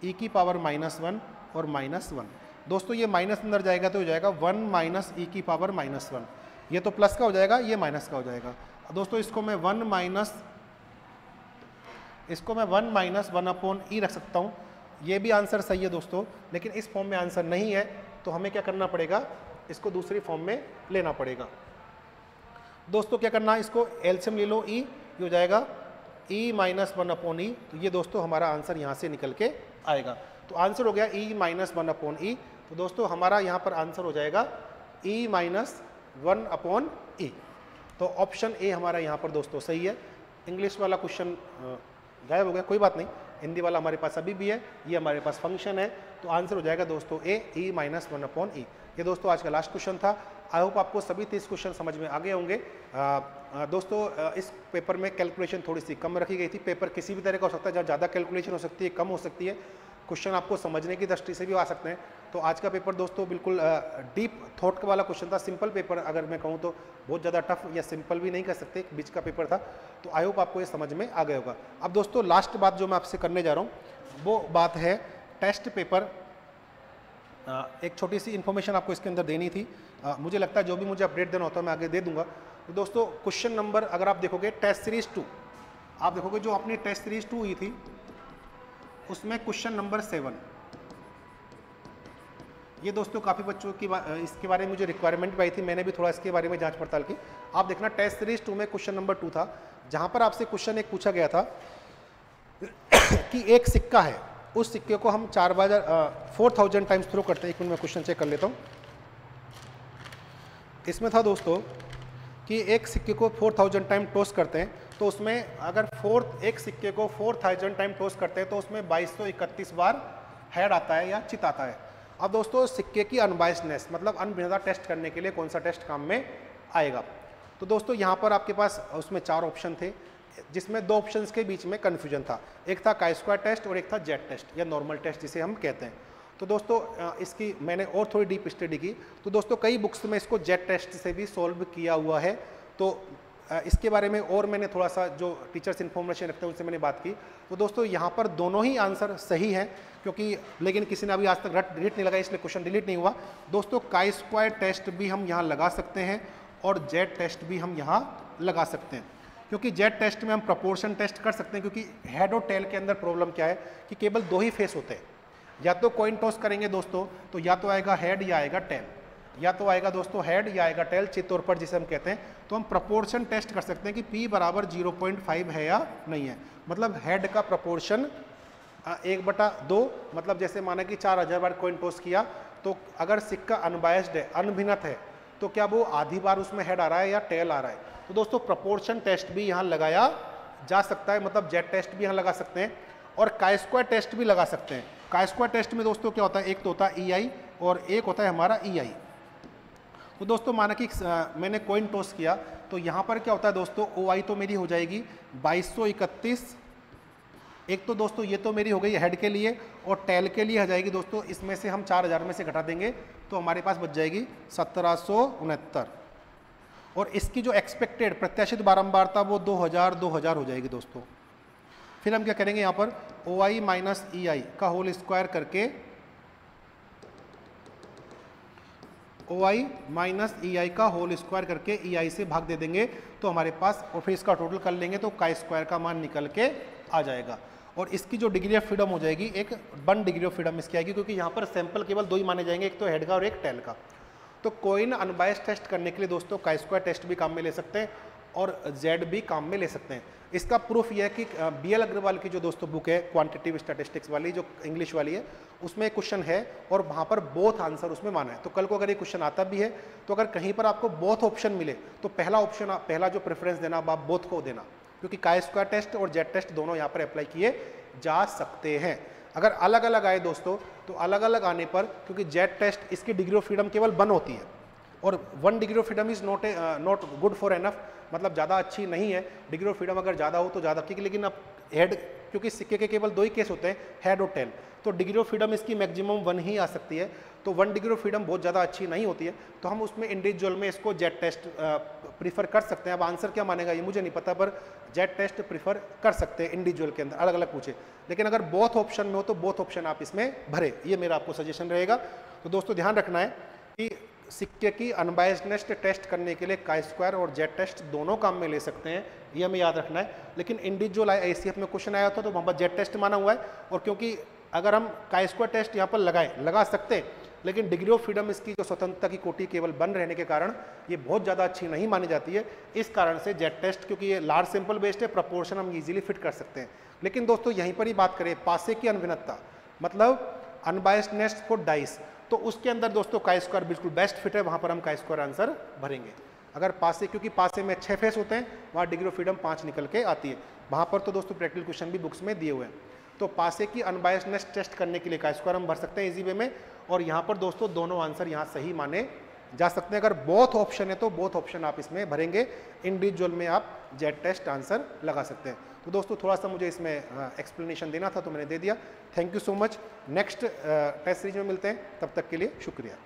ई की पावर माइनस 1 और माइनस 1। दोस्तों ये माइनस अंदर जाएगा तो हो जाएगा 1 माइनस ई की पावर माइनस 1, ये तो प्लस का हो जाएगा, ये माइनस का हो जाएगा। दोस्तों इसको मैं 1 माइनस 1 अपॉन ई रख सकता हूँ, ये भी आंसर सही है दोस्तों, लेकिन इस फॉर्म में आंसर नहीं है, तो हमें क्या करना पड़ेगा, इसको दूसरी फॉर्म में लेना पड़ेगा। दोस्तों क्या करना है, इसको एलसीएम ले लो, ई ये हो जाएगा ई माइनस 1 अपॉन ई, तो ये दोस्तों हमारा आंसर यहाँ से निकल के आएगा। तो आंसर हो गया ई माइनस 1 अपॉन ई, तो दोस्तों हमारा यहाँ पर आंसर हो जाएगा ई माइनस 1 अपॉन ई। तो ऑप्शन ए हमारा यहाँ पर दोस्तों सही है। इंग्लिश वाला क्वेश्चन गायब हो गया, कोई बात नहीं, हिंदी वाला हमारे पास अभी भी है, ये हमारे पास फंक्शन है, तो आंसर हो जाएगा दोस्तों ए ई माइनस 1 अपॉन ई। ये दोस्तों आज का लास्ट क्वेश्चन था। आई होप आपको सभी 30 क्वेश्चन समझ में आ गए होंगे। दोस्तों इस पेपर में कैलकुलेशन थोड़ी सी कम रखी गई थी। पेपर किसी भी तरह का हो सकता है, जहाँ ज़्यादा कैलकुलेशन हो सकती है, कम हो सकती है, क्वेश्चन आपको समझने की दृष्टि से भी आ सकते हैं। तो आज का पेपर दोस्तों बिल्कुल डीप थॉट वाला क्वेश्चन था। सिंपल पेपर अगर मैं कहूँ तो बहुत ज़्यादा टफ या सिंपल भी नहीं कह सकते, बीच का पेपर था। तो आई होप आपको ये समझ में आ गया होगा। अब दोस्तों लास्ट बात जो मैं आपसे करने जा रहा हूँ वो बात है टेस्ट पेपर। एक छोटी सी इन्फॉर्मेशन आपको इसके अंदर देनी थी। मुझे लगता है जो भी मुझे अपडेट देना होता है मैं आगे दे दूंगा। तो दोस्तों क्वेश्चन नंबर अगर आप देखोगे टेस्ट सीरीज 2, आप देखोगे जो अपनी टेस्ट सीरीज 2 हुई थी उसमें क्वेश्चन नंबर 7, ये दोस्तों काफ़ी बच्चों की इसके बारे में मुझे रिक्वायरमेंट भी आई थी, मैंने भी थोड़ा इसके बारे में जांच पड़ताल की। आप देखना टेस्ट सीरीज 2 में क्वेश्चन नंबर 2 था, जहां पर आपसे क्वेश्चन एक पूछा गया था कि एक सिक्का है, उस सिक्के को हम 4000 टाइम्स थ्रो करते हैं। एक मिनट में क्वेश्चन चेक कर लेता हूँ। इसमें था दोस्तों कि एक सिक्के को 4000 टाइम टॉस करते हैं, तो उसमें अगर एक सिक्के को 4000 टाइम टॉस करते हैं तो उसमें 2231 बार हेड आता है या चित आता है। अब दोस्तों सिक्के की अनबायस्डनेस मतलब अनभिन्नता टेस्ट करने के लिए कौन सा टेस्ट काम में आएगा। तो दोस्तों यहाँ पर आपके पास उसमें 4 ऑप्शन थे, जिसमें 2 ऑप्शंस के बीच में कन्फ्यूजन था। एक था काई स्क्वायर टेस्ट और एक था जेड टेस्ट या नॉर्मल टेस्ट जिसे हम कहते हैं। तो दोस्तों इसकी मैंने और थोड़ी डीप स्टडी की, तो दोस्तों कई बुक्स में इसको जेड टेस्ट से भी सॉल्व किया हुआ है। तो इसके बारे में और मैंने थोड़ा सा जो टीचर्स इन्फॉर्मेशन रखते हैं उनसे मैंने बात की। तो दोस्तों यहाँ पर दोनों ही आंसर सही हैं, क्योंकि लेकिन किसी ने अभी आज तक डिलीट नहीं लगाया, इसलिए क्वेश्चन डिलीट नहीं हुआ। दोस्तों काई स्क्वायर टेस्ट भी हम यहाँ लगा सकते हैं और जेड टेस्ट भी हम यहाँ लगा सकते हैं, क्योंकि जेड टेस्ट में हम प्रपोर्शन टेस्ट कर सकते हैं। क्योंकि हेड और टेल के अंदर प्रॉब्लम क्या है कि केवल 2 ही फेस होते हैं, या तो कॉइन टॉस करेंगे दोस्तों तो या तो आएगा हेड या आएगा टेल, या तो आएगा दोस्तों हेड या आएगा टेल चित्तौर पर जिसे हम कहते हैं। तो हम प्रपोर्शन टेस्ट कर सकते हैं कि P बराबर 0.5 है या नहीं है। मतलब हेड का प्रपोर्शन 1/2, मतलब जैसे माना कि 4000 बार कॉइन टॉस किया, तो अगर सिक्का अनबायस्ड है, अनभिन्नत है, तो क्या वो आधी बार उसमें हेड आ रहा है या टेल आ रहा है। तो दोस्तों प्रपोर्शन टेस्ट भी यहाँ लगाया जा सकता है, मतलब जेड टेस्ट भी यहाँ लगा सकते हैं और काई स्क्वायर टेस्ट भी लगा सकते हैं। काई स्क्वायर टेस्ट में दोस्तों क्या होता है, एक तो होता है EI और एक होता है हमारा EI। तो दोस्तों माना कि मैंने कॉइन टॉस किया, तो यहाँ पर क्या होता है दोस्तों, OI तो मेरी हो जाएगी 2231। एक तो दोस्तों ये तो मेरी हो गई हेड के लिए, और टेल के लिए हो जाएगी दोस्तों, इसमें से हम 4000 में से घटा देंगे तो हमारे पास बच जाएगी 1769। और इसकी जो एक्सपेक्टेड प्रत्याशित बारंबारता वो 2000 हो जाएगी दोस्तों। फिर हम क्या करेंगे, यहाँ पर OI माइनस EI का होल स्क्वायर करके OI माइनस EI का होल स्क्वायर करके EI से भाग दे देंगे तो हमारे पास, और फिर इसका टोटल कर लेंगे तो काई स्क्वायर का मान निकल के आ जाएगा। और इसकी जो डिग्री ऑफ फ्रीडम हो जाएगी, एक 1 डिग्री ऑफ फ्रीडम इसकी आएगी, क्योंकि यहाँ पर सैंपल केवल 2 ही माने जाएंगे, एक तो हेड का और एक टेल का। तो कॉइन अनबायस्ड टेस्ट करने के लिए दोस्तों काई स्क्वायर टेस्ट भी काम में ले सकते हैं और जेड भी काम में ले सकते हैं। इसका प्रूफ यह है कि BL अग्रवाल की जो दोस्तों बुक है क्वांटिटेटिव स्टैटिस्टिक्स वाली, जो इंग्लिश वाली है, उसमें एक क्वेश्चन है और वहाँ पर बोथ आंसर उसमें माना है। तो कल को अगर ये क्वेश्चन आता भी है तो अगर कहीं पर आपको बोथ ऑप्शन मिले तो पहला जो प्रेफरेंस देना आप बोथ को देना, क्योंकि काई स्क्वायर टेस्ट और जेड टेस्ट दोनों यहाँ पर अप्लाई किए जा सकते हैं। अगर अलग अलग आए दोस्तों तो अलग अलग आने पर, क्योंकि जेड टेस्ट इसकी डिग्री ऑफ फ्रीडम केवल 1 होती है और 1 degree of freedom is not good for enough, मतलब ज़्यादा अच्छी नहीं है। डिग्री ऑफ फ्रीडम अगर ज़्यादा हो तो ज़्यादा ठीक है, लेकिन अब हेड, क्योंकि सिक्के के केवल 2 ही केस होते हैं, हेड और टेल, तो डिग्री ऑफ फ्रीडम इसकी मैक्सिमम 1 ही आ सकती है। तो 1 डिग्री ऑफ फ्रीडम बहुत ज़्यादा अच्छी नहीं होती है, तो हम उसमें इंडिविजुअल में इसको जेड टेस्ट प्रीफर कर सकते हैं। अब आंसर क्या मानेगा ये मुझे नहीं पता, पर जेड टेस्ट प्रीफर कर सकते हैं इंडिविजुअल के अंदर, अलग अलग पूछे। लेकिन अगर बोथ ऑप्शन में हो तो बोथ ऑप्शन आप इसमें भरे, ये मेरा आपको सजेशन रहेगा। तो दोस्तों ध्यान रखना है कि सिक्के की अनबायस्डनेस टेस्ट करने के लिए काई स्क्वायर और जेड टेस्ट दोनों काम में ले सकते हैं, ये हमें याद रखना है। लेकिन इंडिविजुअल ACF में क्वेश्चन आया था तो वहाँ पर जेड टेस्ट माना हुआ है, और क्योंकि अगर हम काई स्क्वायर टेस्ट यहाँ पर लगा सकते हैं, लेकिन डिग्री ऑफ फ्रीडम इसकी जो स्वतंत्रता की कोटि केवल 1 रहने के कारण ये बहुत ज़्यादा अच्छी नहीं मानी जाती है। इस कारण से जेड टेस्ट, क्योंकि ये लार्ज सैंपल बेस्ड है, प्रपोर्शन हम इजीली फिट कर सकते हैं। लेकिन दोस्तों यहीं पर ही बात करें पासे की अनभिन्नता, मतलब अनबायस्डनेस फॉर डाइस, तो उसके अंदर दोस्तों काई स्क्वायर बिल्कुल बेस्ट फिट है, वहाँ पर हम काई स्क्वायर आंसर भरेंगे। अगर पासे, क्योंकि पासे में 6 फेस होते हैं, वहाँ डिग्री ऑफ फ्रीडम 5 निकल के आती है। वहाँ पर तो दोस्तों प्रैक्टिकल क्वेश्चन भी बुक्स में दिए हुए हैं। तो पासे की अनबायस्डनेस टेस्ट करने के लिए काई स्क्वायर हम भर सकते हैं इजी वे में, और यहाँ पर दोस्तों दोनों आंसर यहाँ सही माने जा सकते हैं। अगर बोथ ऑप्शन है तो बोथ ऑप्शन आप इसमें भरेंगे, इंडिविजुअल में आप जेड टेस्ट आंसर लगा सकते हैं। तो दोस्तों थोड़ा सा मुझे इसमें एक्सप्लेनेशन देना था तो मैंने दे दिया। Thank you so much. Next test series में मिलते हैं, तब तक के लिए शुक्रिया।